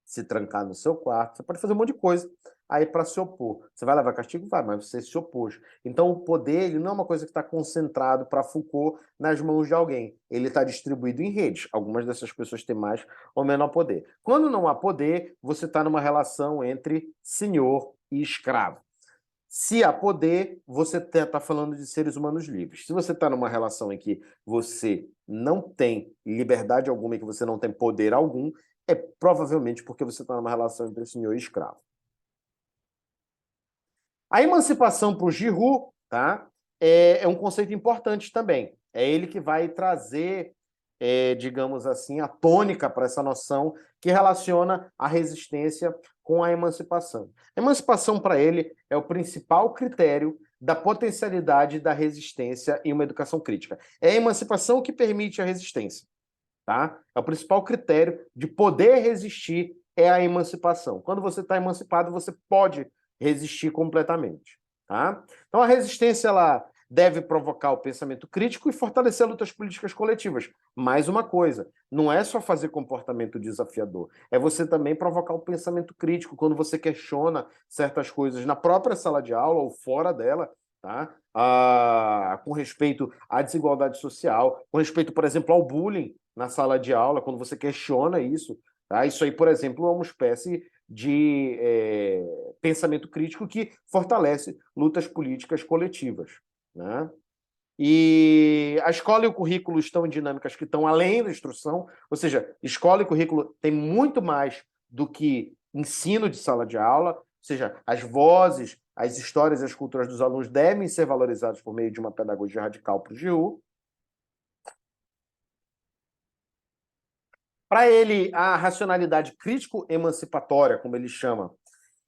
se trancar no seu quarto, você pode fazer um monte de coisa aí para se opor. Você vai levar castigo? Vai, mas você se opôs. Então o poder ele não é uma coisa que está concentrado para Foucault nas mãos de alguém. Ele está distribuído em redes. Algumas dessas pessoas têm mais ou menor poder. Quando não há poder, você está numa relação entre senhor e escravo. Se há poder, você está falando de seres humanos livres. Se você está numa relação em que você não tem liberdade alguma e que você não tem poder algum, é provavelmente porque você está numa relação entre senhor e escravo. A emancipação para o Giroud, tá? É um conceito importante também. É ele que vai trazer, digamos assim, a tônica para essa noção que relaciona a resistência com a emancipação. A emancipação, para ele, é o principal critério da potencialidade da resistência em uma educação crítica. É a emancipação que permite a resistência. Tá? É o principal critério de poder resistir é a emancipação. Quando você está emancipado, você pode resistir completamente. Tá? Então, a resistência ela deve provocar o pensamento crítico e fortalecer lutas políticas coletivas. Mais uma coisa, não é só fazer comportamento desafiador, é você também provocar o pensamento crítico quando você questiona certas coisas na própria sala de aula ou fora dela, tá? Com respeito à desigualdade social, com respeito, por exemplo, ao bullying na sala de aula, quando você questiona isso. Tá? Isso aí, por exemplo, é uma espécie de pensamento crítico que fortalece lutas políticas coletivas. Né? E a escola e o currículo estão em dinâmicas que estão além da instrução, ou seja, escola e currículo tem muito mais do que ensino de sala de aula, ou seja, as vozes, as histórias e as culturas dos alunos devem ser valorizadas por meio de uma pedagogia radical para o GU. Para ele, a racionalidade crítico-emancipatória, como ele chama,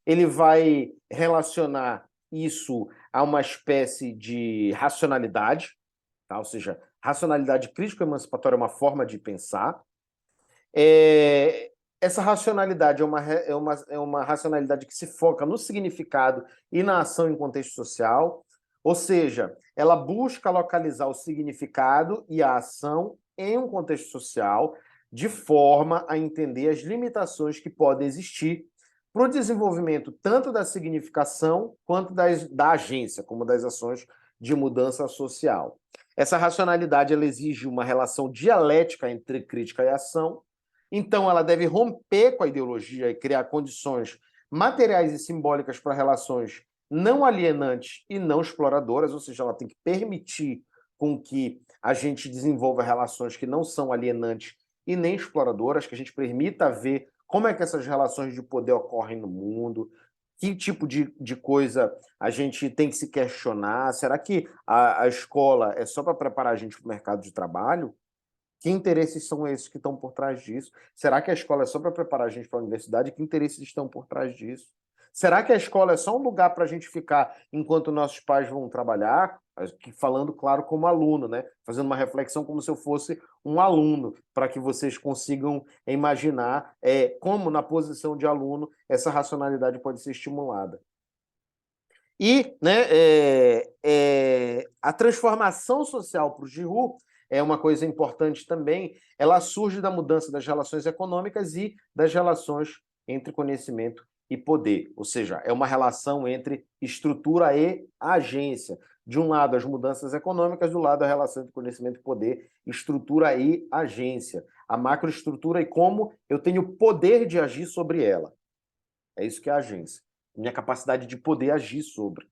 ele vai relacionar isso a uma espécie de racionalidade, tá? Ou seja, racionalidade crítico-emancipatória é uma forma de pensar. Essa racionalidade é uma racionalidade que se foca no significado e na ação em contexto social, ou seja, ela busca localizar o significado e a ação em um contexto social de forma a entender as limitações que podem existir para o desenvolvimento tanto da significação quanto da agência, como das ações de mudança social. Essa racionalidade ela exige uma relação dialética entre crítica e ação, então ela deve romper com a ideologia e criar condições materiais e simbólicas para relações não alienantes e não exploradoras, ou seja, ela tem que permitir com que a gente desenvolva relações que não são alienantes e nem exploradoras, que a gente permita ver como é que essas relações de poder ocorrem no mundo, que tipo de coisa a gente tem que se questionar. Será que a escola é só para preparar a gente para o mercado de trabalho? Que interesses são esses que estão por trás disso? Será que a escola é só para preparar a gente para a universidade? Que interesses estão por trás disso? Será que a escola é só um lugar para a gente ficar enquanto nossos pais vão trabalhar? Falando, claro, como aluno, né? Fazendo uma reflexão como se eu fosse um aluno, para que vocês consigam imaginar como, na posição de aluno, essa racionalidade pode ser estimulada. E né, a transformação social para o Giroud é uma coisa importante também, ela surge da mudança das relações econômicas e das relações entre conhecimento e poder, ou seja, é uma relação entre estrutura e agência. De um lado, as mudanças econômicas, do lado, a relação entre conhecimento e poder, estrutura e agência. A macroestrutura e como eu tenho poder de agir sobre ela. É isso que é a agência. Minha capacidade de poder agir sobre.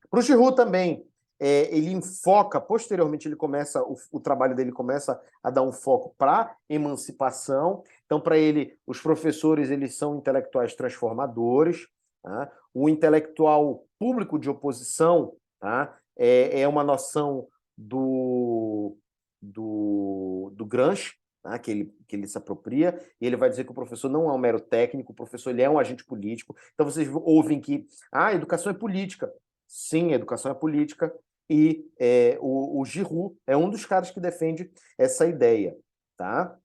Para o Giroud também, ele enfoca, posteriormente, ele começa, o trabalho dele começa a dar um foco para emancipação. Então, para ele, os professores eles são intelectuais transformadores. Tá? O intelectual público de oposição, tá? É uma noção do Gramsci, tá? que ele se apropria, e ele vai dizer que o professor não é um mero técnico, o professor ele é um agente político. Então, vocês ouvem que a educação é política. Sim, a educação é política, e o Giroud é um dos caras que defende essa ideia. Tá?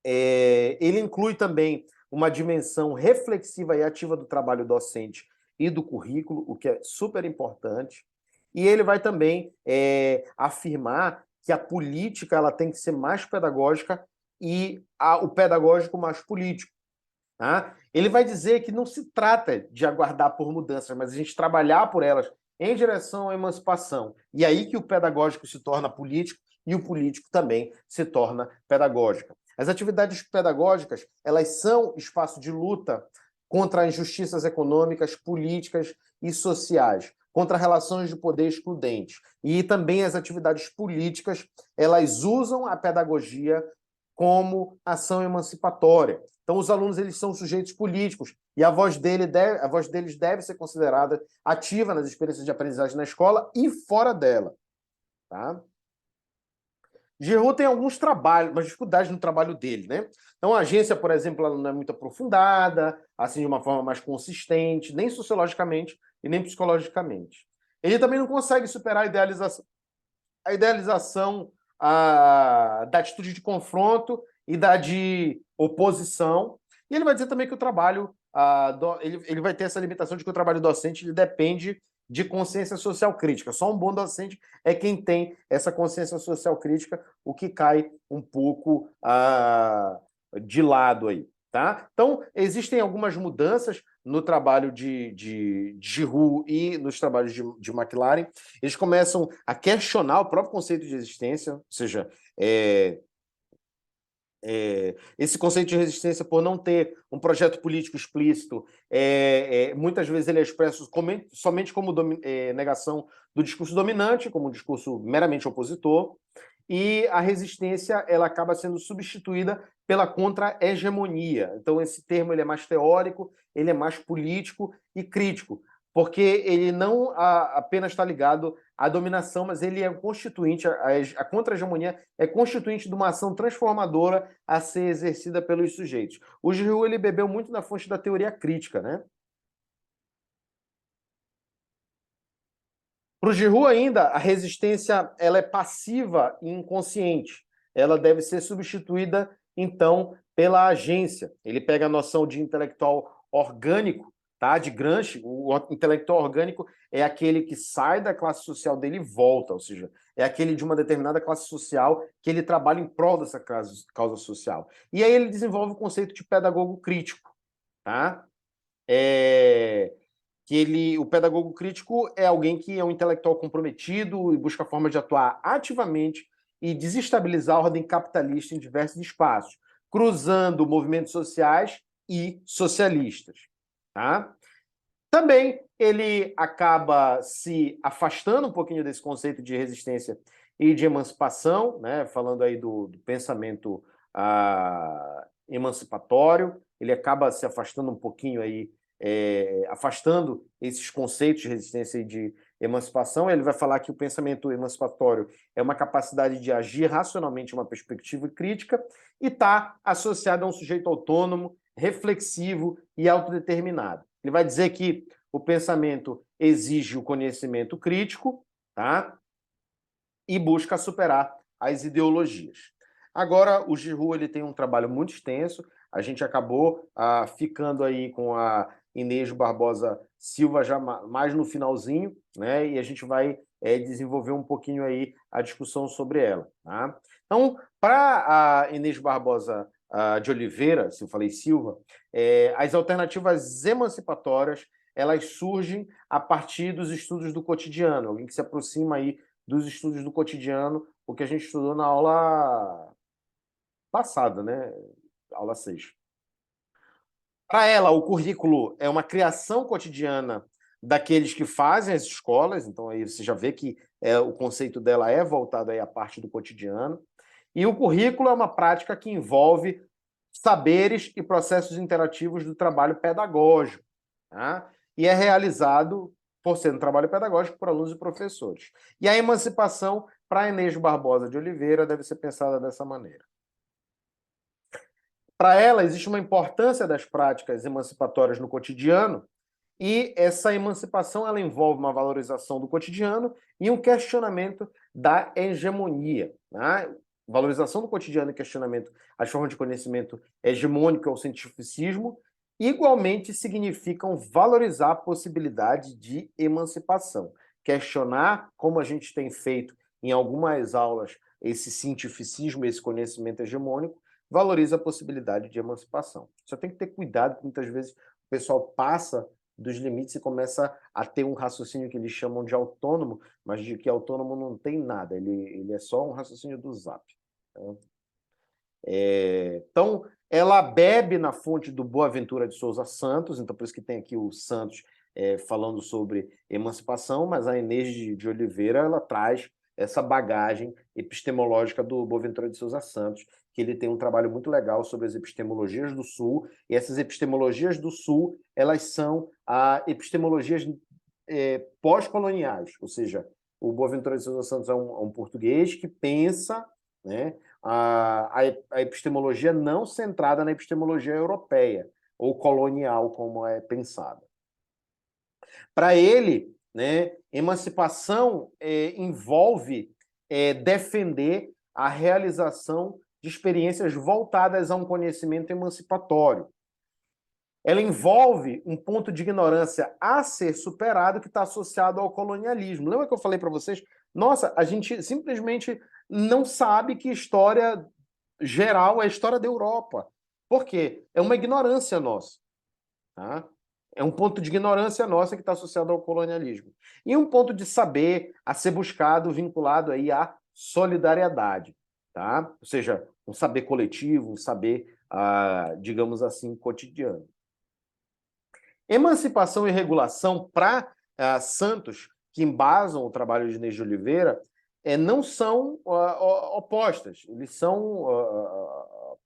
Ele inclui também uma dimensão reflexiva e ativa do trabalho docente e do currículo, o que é super importante. E ele vai também afirmar que a política ela tem que ser mais pedagógica e o pedagógico mais político. Tá? Ele vai dizer que não se trata de aguardar por mudanças, mas a gente trabalhar por elas em direção à emancipação. E aí que o pedagógico se torna político e o político também se torna pedagógico. As atividades pedagógicas, elas são espaço de luta contra injustiças econômicas, políticas e sociais, contra relações de poder excludentes. E também as atividades políticas, elas usam a pedagogia como ação emancipatória. Então, os alunos eles são sujeitos políticos e a voz deles deve ser considerada ativa nas experiências de aprendizagem na escola e fora dela. Tá? Giroud tem alguns trabalhos, umas dificuldades no trabalho dele, né? Então, a agência, por exemplo, ela não é muito aprofundada, assim, de uma forma mais consistente, nem sociologicamente e nem psicologicamente. Ele também não consegue superar a idealização da atitude de confronto e da de oposição. E ele vai dizer também que o trabalho, ele vai ter essa limitação de que o trabalho docente ele depende de consciência social crítica. Só um bom docente é quem tem essa consciência social crítica, o que cai um pouco de lado aí. Tá? Então, existem algumas mudanças no trabalho de Giroud e nos trabalhos de McLaren. Eles começam a questionar o próprio conceito de resistência, ou seja, esse conceito de resistência, por não ter um projeto político explícito, muitas vezes ele é expresso somente como negação do discurso dominante, como um discurso meramente opositor, e a resistência ela acaba sendo substituída pela contra-hegemonia. Então, esse termo ele é mais teórico, ele é mais político e crítico, porque ele não apenas está ligado à dominação, mas ele é constituinte, a contra-hegemonia é constituinte de uma ação transformadora a ser exercida pelos sujeitos. O Giroud ele bebeu muito na fonte da teoria crítica, né? Para o Giroud ainda, a resistência ela é passiva e inconsciente. Ela deve ser substituída, então, pela agência. Ele pega a noção de intelectual orgânico, tá? De Gramsci. O intelectual orgânico é aquele que sai da classe social dele e volta, ou seja, é aquele de uma determinada classe social que ele trabalha em prol dessa causa social. E aí ele desenvolve o conceito de pedagogo crítico, tá? O pedagogo crítico é alguém que é um intelectual comprometido e busca formas de atuar ativamente e desestabilizar a ordem capitalista em diversos espaços, cruzando movimentos sociais e socialistas. Tá? Também ele acaba se afastando um pouquinho desse conceito de resistência e de emancipação, né? Falando aí do pensamento emancipatório, ele acaba se afastando um pouquinho aí, afastando esses conceitos de resistência e de emancipação. Ele vai falar que o pensamento emancipatório é uma capacidade de agir racionalmente uma perspectiva crítica e está associado a um sujeito autônomo, reflexivo e autodeterminado. Ele vai dizer que o pensamento exige o conhecimento crítico, tá? E busca superar as ideologias. Agora, o Giroud ele tem um trabalho muito extenso. A gente acabou ficando aí com a Inês Barbosa Silva já mais no finalzinho, né? E a gente vai desenvolver um pouquinho aí a discussão sobre ela. Tá? Então, para a Inês Barbosa de Oliveira, se eu falei Silva, as alternativas emancipatórias, elas surgem a partir dos estudos do cotidiano, alguém que se aproxima aí dos estudos do cotidiano, o que a gente estudou na aula passada, né? Aula 6. Para ela, o currículo é uma criação cotidiana daqueles que fazem as escolas, então aí você já vê que o conceito dela é voltado aí à parte do cotidiano. E o currículo é uma prática que envolve saberes e processos interativos do trabalho pedagógico, tá? E é realizado, por ser um trabalho pedagógico, por alunos e professores. E a emancipação, para Inês Barbosa de Oliveira, deve ser pensada dessa maneira. Para ela, existe uma importância das práticas emancipatórias no cotidiano, e essa emancipação ela envolve uma valorização do cotidiano e um questionamento da hegemonia. Né? Valorização do cotidiano e questionamento às formas de conhecimento hegemônico ao cientificismo, igualmente significam valorizar a possibilidade de emancipação. Questionar, como a gente tem feito em algumas aulas, esse cientificismo, esse conhecimento hegemônico, valoriza a possibilidade de emancipação. Só tem que ter cuidado, porque muitas vezes o pessoal passa dos limites e começa a ter um raciocínio que eles chamam de autônomo, mas de que autônomo não tem nada, ele é só um raciocínio do Zap. Então, ela bebe na fonte do Boaventura de Souza Santos, então por isso que tem aqui o Santos falando sobre emancipação, mas a Inês de Oliveira ela traz essa bagagem epistemológica do Boaventura de Souza Santos, que ele tem um trabalho muito legal sobre as epistemologias do Sul, e essas epistemologias do Sul, elas são epistemologias pós-coloniais, ou seja, o Boaventura de Souza Santos é um português que pensa, né, a epistemologia não centrada na epistemologia europeia, ou colonial, como é pensada. Para ele, né, emancipação envolve defender a realização de experiências voltadas a um conhecimento emancipatório. Ela envolve um ponto de ignorância a ser superado que está associado ao colonialismo. Lembra que eu falei para vocês? Nossa, a gente simplesmente não sabe que história geral é a história da Europa. Por quê? É uma ignorância nossa. Tá? É um ponto de ignorância nossa que está associado ao colonialismo. E um ponto de saber a ser buscado, vinculado aí à solidariedade. Tá? Ou seja, um saber coletivo, um saber, digamos assim, cotidiano. Emancipação e regulação para Santos, que embasam o trabalho de Inês de Oliveira, não são opostas, eles são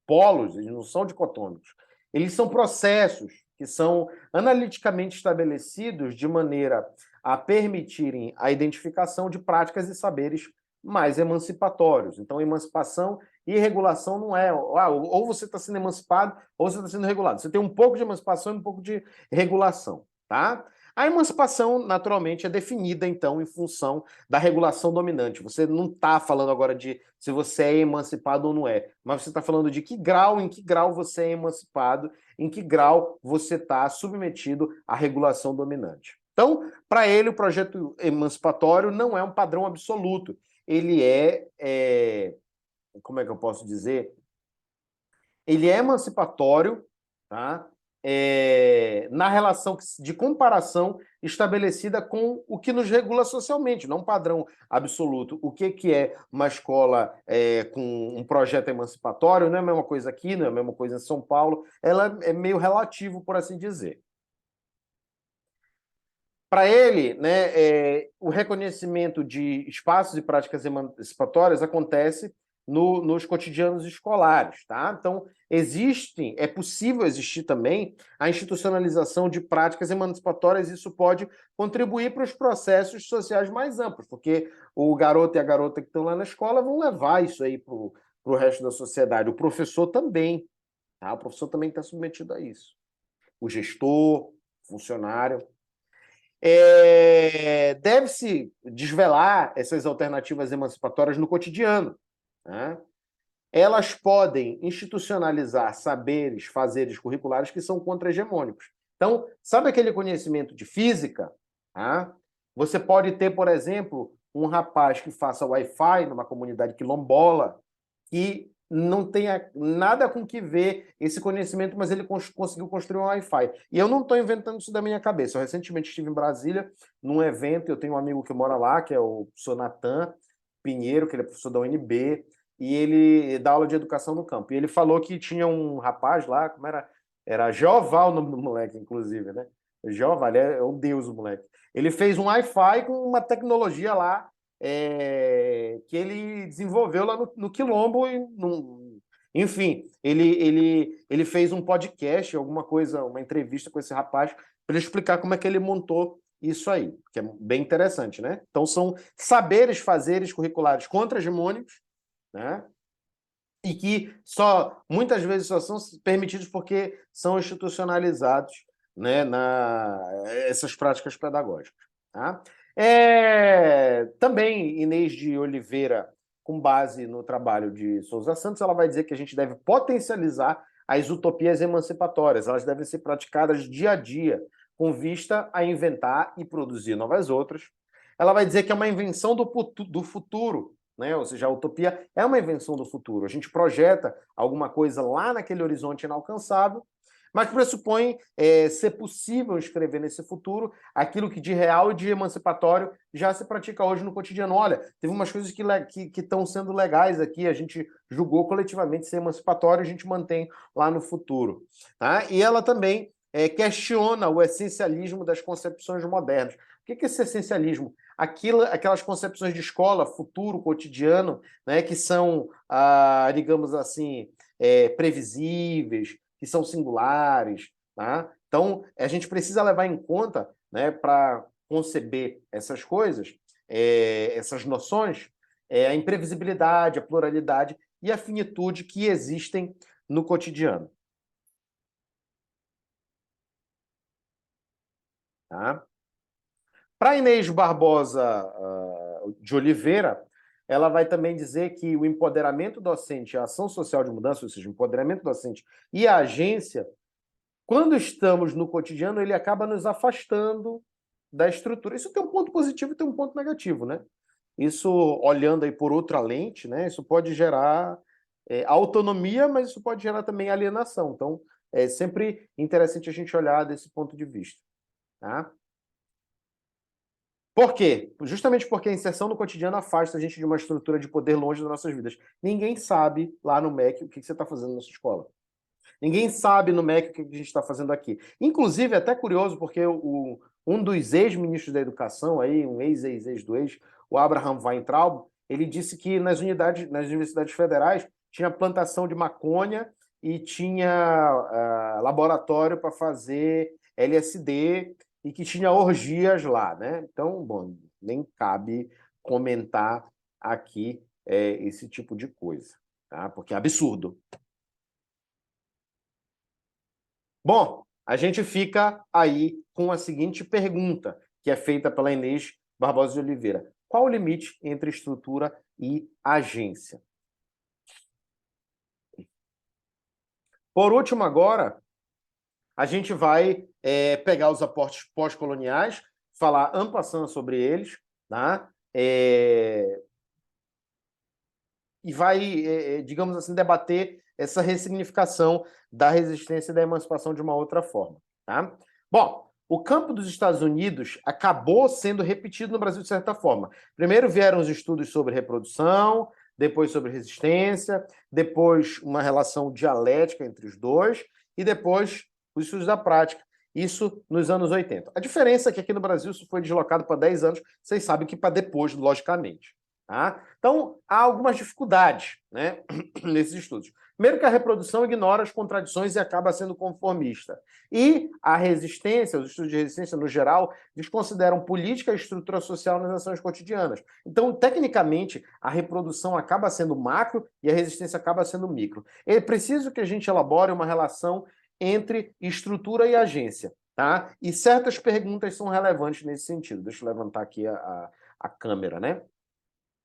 polos, eles não são dicotômicos. Eles são processos que são analiticamente estabelecidos de maneira a permitirem a identificação de práticas e saberes mais emancipatórios. Então, emancipação e regulação não é ou você está sendo emancipado ou você está sendo regulado. Você tem um pouco de emancipação e um pouco de regulação, tá? A emancipação, naturalmente, é definida, então, em função da regulação dominante. Você não está falando agora de se você é emancipado ou não é, mas você está falando de em que grau você é emancipado, em que grau você está submetido à regulação dominante. Então, para ele, o projeto emancipatório não é um padrão absoluto. Ele como é que eu posso dizer? Ele é emancipatório, tá? Na relação de comparação estabelecida com o que nos regula socialmente, não um padrão absoluto. O que é uma escola com um projeto emancipatório não é a mesma coisa aqui, não é a mesma coisa em São Paulo, ela é meio relativo, por assim dizer. Para ele, né, o reconhecimento de espaços e práticas emancipatórias acontece nos cotidianos escolares, tá? Então, é possível existir também a institucionalização de práticas emancipatórias, e isso pode contribuir para os processos sociais mais amplos, porque o garoto e a garota que estão lá na escola vão levar isso aí para o resto da sociedade. O professor também, tá? O professor também está submetido a isso. O gestor, o funcionário. Deve-se desvelar essas alternativas emancipatórias no cotidiano. Né? Elas podem institucionalizar saberes, fazeres curriculares que são contra-hegemônicos. Então, sabe aquele conhecimento de física? Tá? Você pode ter, por exemplo, um rapaz que faça Wi-Fi numa comunidade quilombola, que não tem nada com que ver esse conhecimento, mas ele conseguiu construir um Wi-Fi. E eu não estou inventando isso da minha cabeça. Eu recentemente estive em Brasília, num evento, eu tenho um amigo que mora lá, que é o professor Natan Pinheiro, que ele é professor da UNB, e ele dá aula de educação no campo. E ele falou que tinha um rapaz lá, como era? Era Jeová o nome do moleque, inclusive, né? Jeová, ele é um deus, o moleque. Ele fez um Wi-Fi com uma tecnologia lá que ele desenvolveu lá no Quilombo. Enfim, ele fez um podcast, alguma coisa, uma entrevista com esse rapaz, para ele explicar como é que ele montou isso aí, que é bem interessante, né? Então, são saberes, fazeres curriculares contra-hegemônicos, né? E que muitas vezes só são permitidos porque são institucionalizados, né, essas práticas pedagógicas. Tá? Também Inês de Oliveira, com base no trabalho de Souza Santos, ela vai dizer que a gente deve potencializar as utopias emancipatórias, elas devem ser praticadas dia a dia, com vista a inventar e produzir novas outras. Ela vai dizer que é uma invenção do futuro, né? Ou seja, a utopia é uma invenção do futuro. A gente projeta alguma coisa lá naquele horizonte inalcançável, mas pressupõe ser possível escrever nesse futuro aquilo que de real e de emancipatório já se pratica hoje no cotidiano. Olha, teve umas coisas que estão sendo legais aqui, a gente julgou coletivamente ser emancipatório, a gente mantém lá no futuro. Tá? E ela também questiona o essencialismo das concepções modernas. O que é esse essencialismo? Aquelas concepções de escola, futuro, cotidiano, né, que são, digamos assim, previsíveis, que são singulares. Tá? Então, a gente precisa levar em conta, né, para conceber essas coisas, essas noções, a imprevisibilidade, a pluralidade e a finitude que existem no cotidiano. Tá? Para Inês Barbosa de Oliveira, ela vai também dizer que o empoderamento docente e a ação social de mudança, ou seja, o empoderamento docente e a agência, quando estamos no cotidiano, ele acaba nos afastando da estrutura. Isso tem um ponto positivo e tem um ponto negativo, né? Isso, olhando aí por outra lente, né? Isso pode gerar autonomia, mas isso pode gerar também alienação. Então, é sempre interessante a gente olhar desse ponto de vista, tá? Por quê? Justamente porque a inserção no cotidiano afasta a gente de uma estrutura de poder longe das nossas vidas. Ninguém sabe lá no MEC o que você está fazendo na sua escola. Ninguém sabe no MEC o que a gente está fazendo aqui. Inclusive, é até curioso, porque um dos ex-ministros da Educação, aí, um ex-ex-ex do ex, o Abraham Weintraub, ele disse que nas universidades federais tinha plantação de maconha e tinha laboratório para fazer LSD e que tinha orgias lá, né? Então, bom, nem cabe comentar aqui esse tipo de coisa, tá? Porque é absurdo. Bom, a gente fica aí com a seguinte pergunta, que é feita pela Inês Barbosa de Oliveira. Qual o limite entre estrutura e agência? Por último, agora, a gente vai pegar os aportes pós-coloniais, falar en passant sobre eles, tá? E vai, digamos assim, debater essa ressignificação da resistência e da emancipação de uma outra forma. Tá? Bom, o campo dos Estados Unidos acabou sendo repetido no Brasil de certa forma. Primeiro vieram os estudos sobre reprodução, depois sobre resistência, depois uma relação dialética entre os dois, e depois os estudos da prática. Isso nos anos 80. A diferença é que aqui no Brasil isso foi deslocado para 10 anos, vocês sabem que para depois, logicamente. Tá? Então, há algumas dificuldades, né, nesses estudos. Primeiro que a reprodução ignora as contradições e acaba sendo conformista. E a resistência, os estudos de resistência, no geral, desconsideram política e estrutura social nas ações cotidianas. Então, tecnicamente, a reprodução acaba sendo macro e a resistência acaba sendo micro. É preciso que a gente elabore uma relação entre estrutura e agência. Tá? E certas perguntas são relevantes nesse sentido. Deixa eu levantar aqui a câmera, né?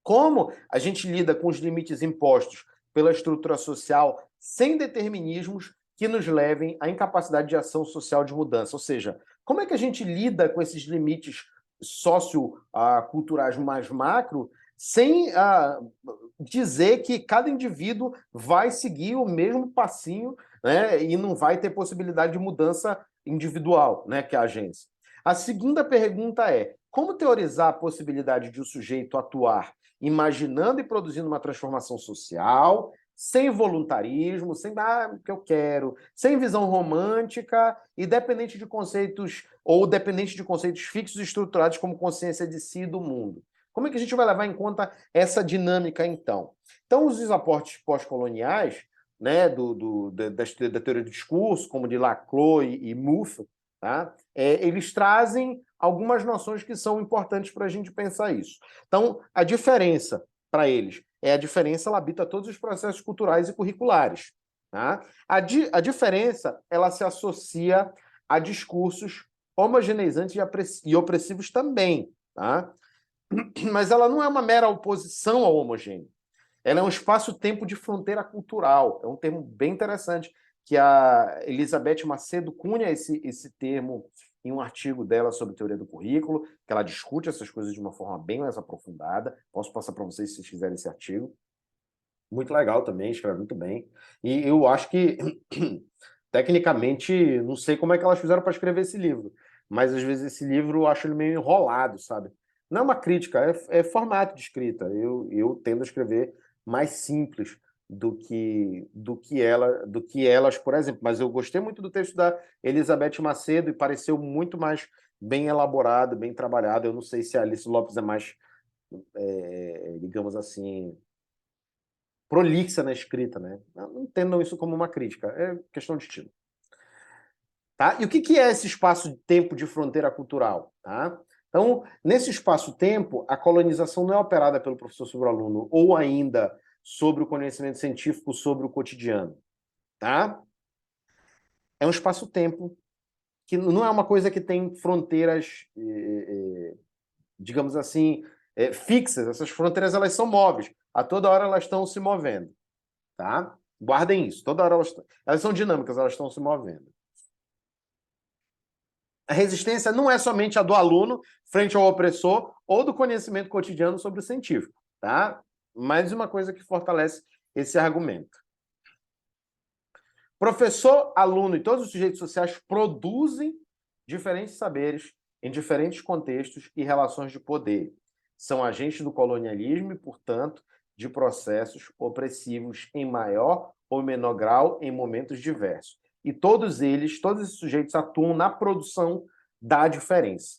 Como a gente lida com os limites impostos pela estrutura social sem determinismos que nos levem à incapacidade de ação social de mudança? Ou seja, como é que a gente lida com esses limites socioculturais mais macro sem dizer que cada indivíduo vai seguir o mesmo passinho, né, e não vai ter possibilidade de mudança individual, né, que é a agência. A segunda pergunta é: como teorizar a possibilidade de o sujeito atuar imaginando e produzindo uma transformação social, sem voluntarismo, sem o que eu quero, sem visão romântica e dependente de conceitos, ou dependente de conceitos fixos e estruturados como consciência de si e do mundo? Como é que a gente vai levar em conta essa dinâmica, então? Então, os aportes pós-coloniais, né, da teoria do discurso, como de Laclau e Mouffe, tá? Eles trazem algumas noções que são importantes para a gente pensar isso. Então, a diferença para eles a diferença, ela habita todos os processos culturais e curriculares. Tá? A diferença, ela se associa a discursos homogeneizantes e opressivos também. Tá? Mas ela não é uma mera oposição ao homogêneo. Ela é um espaço-tempo de fronteira cultural. É um termo bem interessante, que a Elizabeth Macedo cunha esse termo em um artigo dela sobre teoria do currículo, que ela discute essas coisas de uma forma bem mais aprofundada. Posso passar para vocês se vocês quiserem esse artigo. Muito legal também, escreve muito bem. E eu acho que, tecnicamente, não sei como é que elas fizeram para escrever esse livro, mas às vezes esse livro eu acho ele meio enrolado, sabe? Não é uma crítica, é formato de escrita. Eu tendo a escrever mais simples do que elas, por exemplo. Mas eu gostei muito do texto da Elizabeth Macedo e pareceu muito mais bem elaborado, bem trabalhado. Eu não sei se a Alice Lopes é mais, digamos assim, prolixa na escrita, né? Não entendam isso como uma crítica, é questão de estilo. Tá? E o que é esse espaço-tempo de fronteira cultural? Tá? Então, nesse espaço-tempo, a colonização não é operada pelo professor sobre o aluno, ou ainda sobre o conhecimento científico sobre o cotidiano. Tá? É um espaço-tempo que não é uma coisa que tem fronteiras, digamos assim, fixas. Essas fronteiras, elas são móveis. A toda hora elas estão se movendo. Tá? Guardem isso. Toda hora elas são dinâmicas, elas estão se movendo. A resistência não é somente a do aluno frente ao opressor ou do conhecimento cotidiano sobre o científico, tá? Mais uma coisa que fortalece esse argumento. Professor, aluno e todos os sujeitos sociais produzem diferentes saberes em diferentes contextos e relações de poder. São agentes do colonialismo e, portanto, de processos opressivos em maior ou menor grau em momentos diversos. E todos esses sujeitos atuam na produção da diferença.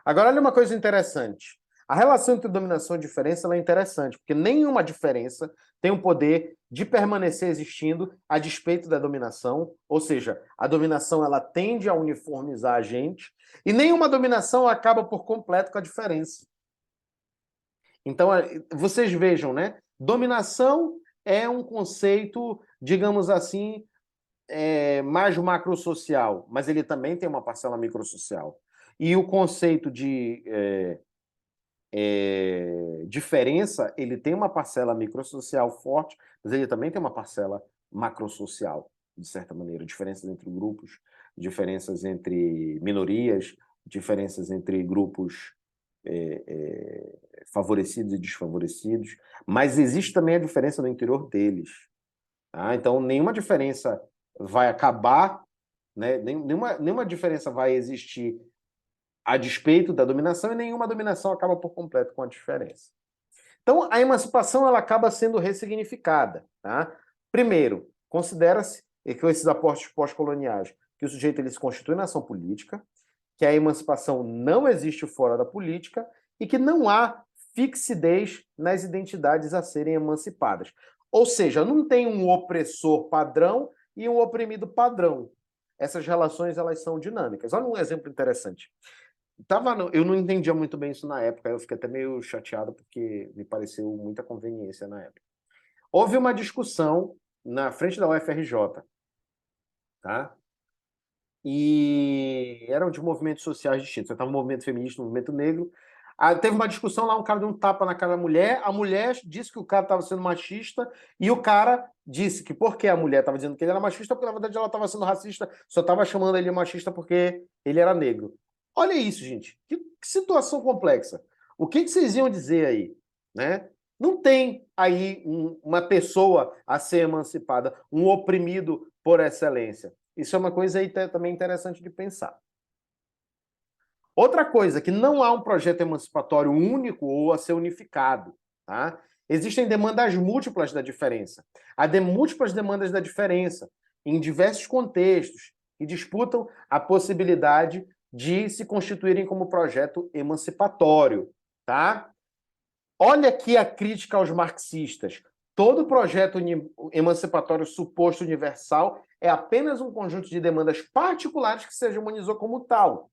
Agora, olha uma coisa interessante. A relação entre dominação e diferença ela é interessante, porque nenhuma diferença tem o poder de permanecer existindo a despeito da dominação, ou seja, a dominação ela tende a uniformizar a gente, e nenhuma dominação acaba por completo com a diferença. Então, vocês vejam, né? Dominação é um conceito, digamos assim, mais macrosocial, mas ele também tem uma parcela microsocial. E o conceito de diferença, ele tem uma parcela microsocial forte, mas ele também tem uma parcela macrosocial, de certa maneira. Diferenças entre grupos, diferenças entre minorias, diferenças entre grupos favorecidos e desfavorecidos, mas existe também a diferença no interior deles. Tá? Então, nenhuma diferença vai acabar, né? Nenhuma diferença vai existir a despeito da dominação e nenhuma dominação acaba por completo com a diferença. Então, a emancipação ela acaba sendo ressignificada. Tá? Primeiro, considera-se que com esses aportes pós-coloniais que o sujeito ele se constitui na ação política, que a emancipação não existe fora da política e que não há fixidez nas identidades a serem emancipadas. Ou seja, não tem um opressor padrão e um oprimido padrão. Essas relações elas são dinâmicas. Olha um exemplo interessante. Eu não entendia muito bem isso na época, eu fiquei até meio chateado porque me pareceu muita conveniência na época. Houve uma discussão na frente da UFRJ, tá? E eram de movimentos sociais distintos. Estava um movimento feminista, um movimento negro. Teve uma discussão lá, um cara deu um tapa na cara da mulher, a mulher disse que o cara estava sendo machista, e o cara disse que porque a mulher estava dizendo que ele era machista, porque na verdade ela estava sendo racista, só estava chamando ele de machista porque ele era negro. Olha isso, gente. Que situação complexa. O que vocês iam dizer aí? Né? Não tem aí uma pessoa a ser emancipada, um oprimido por excelência. Isso é uma coisa aí também interessante de pensar. Outra coisa, que não há um projeto emancipatório único ou a ser unificado. Tá? Existem demandas múltiplas da diferença. Há múltiplas demandas da diferença em diversos contextos que disputam a possibilidade de se constituírem como projeto emancipatório. Tá? Olha aqui a crítica aos marxistas. Todo projeto emancipatório suposto universal é apenas um conjunto de demandas particulares que se hegemonizou como tal,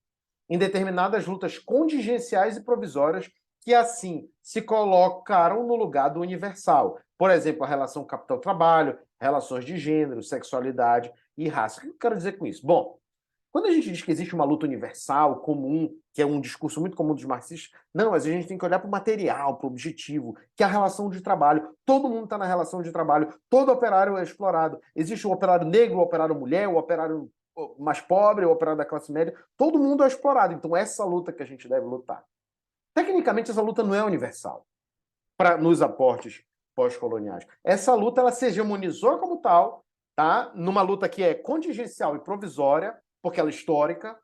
em determinadas lutas contingenciais e provisórias que, assim, se colocaram no lugar do universal. Por exemplo, a relação capital-trabalho, relações de gênero, sexualidade e raça. O que eu quero dizer com isso? Bom, quando a gente diz que existe uma luta universal, comum, que é um discurso muito comum dos marxistas, não, mas a gente tem que olhar para o material, para o objetivo, que é a relação de trabalho. Todo mundo está na relação de trabalho, todo operário é explorado. Existe o operário negro, o operário mulher, o operário mais pobre, o operário da classe média, todo mundo é explorado. Então, essa luta que a gente deve lutar. Tecnicamente, essa luta não é universal nos aportes pós-coloniais. Essa luta ela se hegemonizou como tal, tá? Numa luta que é contingencial e provisória, porque ela é histórica.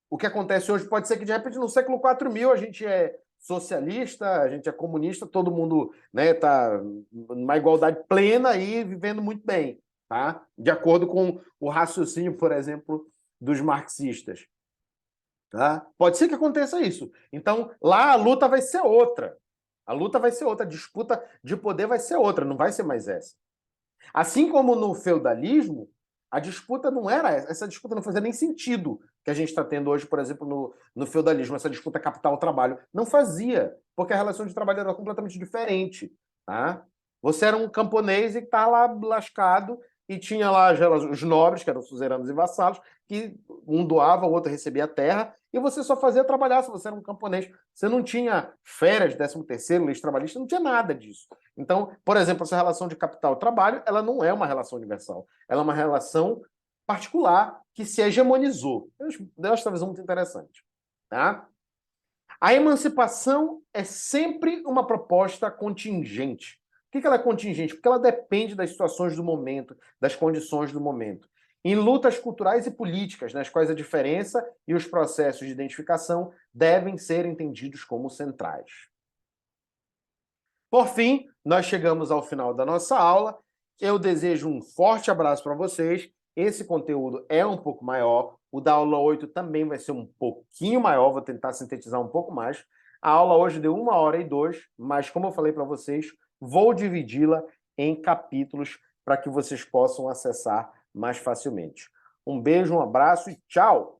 O que acontece hoje pode ser que, de repente, no século 4000 a gente é socialista, a gente é comunista, todo mundo está numa igualdade plena e vivendo muito bem, tá? De acordo com o raciocínio, por exemplo, dos marxistas. Tá? Pode ser que aconteça isso. Então, lá a luta vai ser outra. A luta vai ser outra, a disputa de poder vai ser outra, não vai ser mais essa. Assim como no feudalismo, a disputa não era essa disputa não fazia nem sentido que a gente está tendo hoje, por exemplo, no feudalismo, essa disputa capital-trabalho. Não fazia, porque a relação de trabalho era completamente diferente. Tá? Você era um camponês e estava lá lascado e tinha lá os nobres, que eram suzeranos e vassalos, que um doava, o outro recebia a terra, e você só fazia trabalhar se você era um camponês. Você não tinha férias, 13º, leis trabalhistas, não tinha nada disso. Então, por exemplo, essa relação de capital-trabalho, ela não é uma relação universal. Ela é uma relação particular que se hegemonizou. Eu acho essa visão muito interessante. Tá? A emancipação é sempre uma proposta contingente. Por que ela é contingente? Porque ela depende das situações do momento, das condições do momento. Em lutas culturais e políticas, nas quais a diferença e os processos de identificação devem ser entendidos como centrais. Por fim, nós chegamos ao final da nossa aula. Eu desejo um forte abraço para vocês. Esse conteúdo é um pouco maior. O da aula 8 também vai ser um pouquinho maior. Vou tentar sintetizar um pouco mais. A aula hoje deu 1h02, mas como eu falei para vocês, vou dividi-la em capítulos para que vocês possam acessar mais facilmente. Um beijo, um abraço e tchau!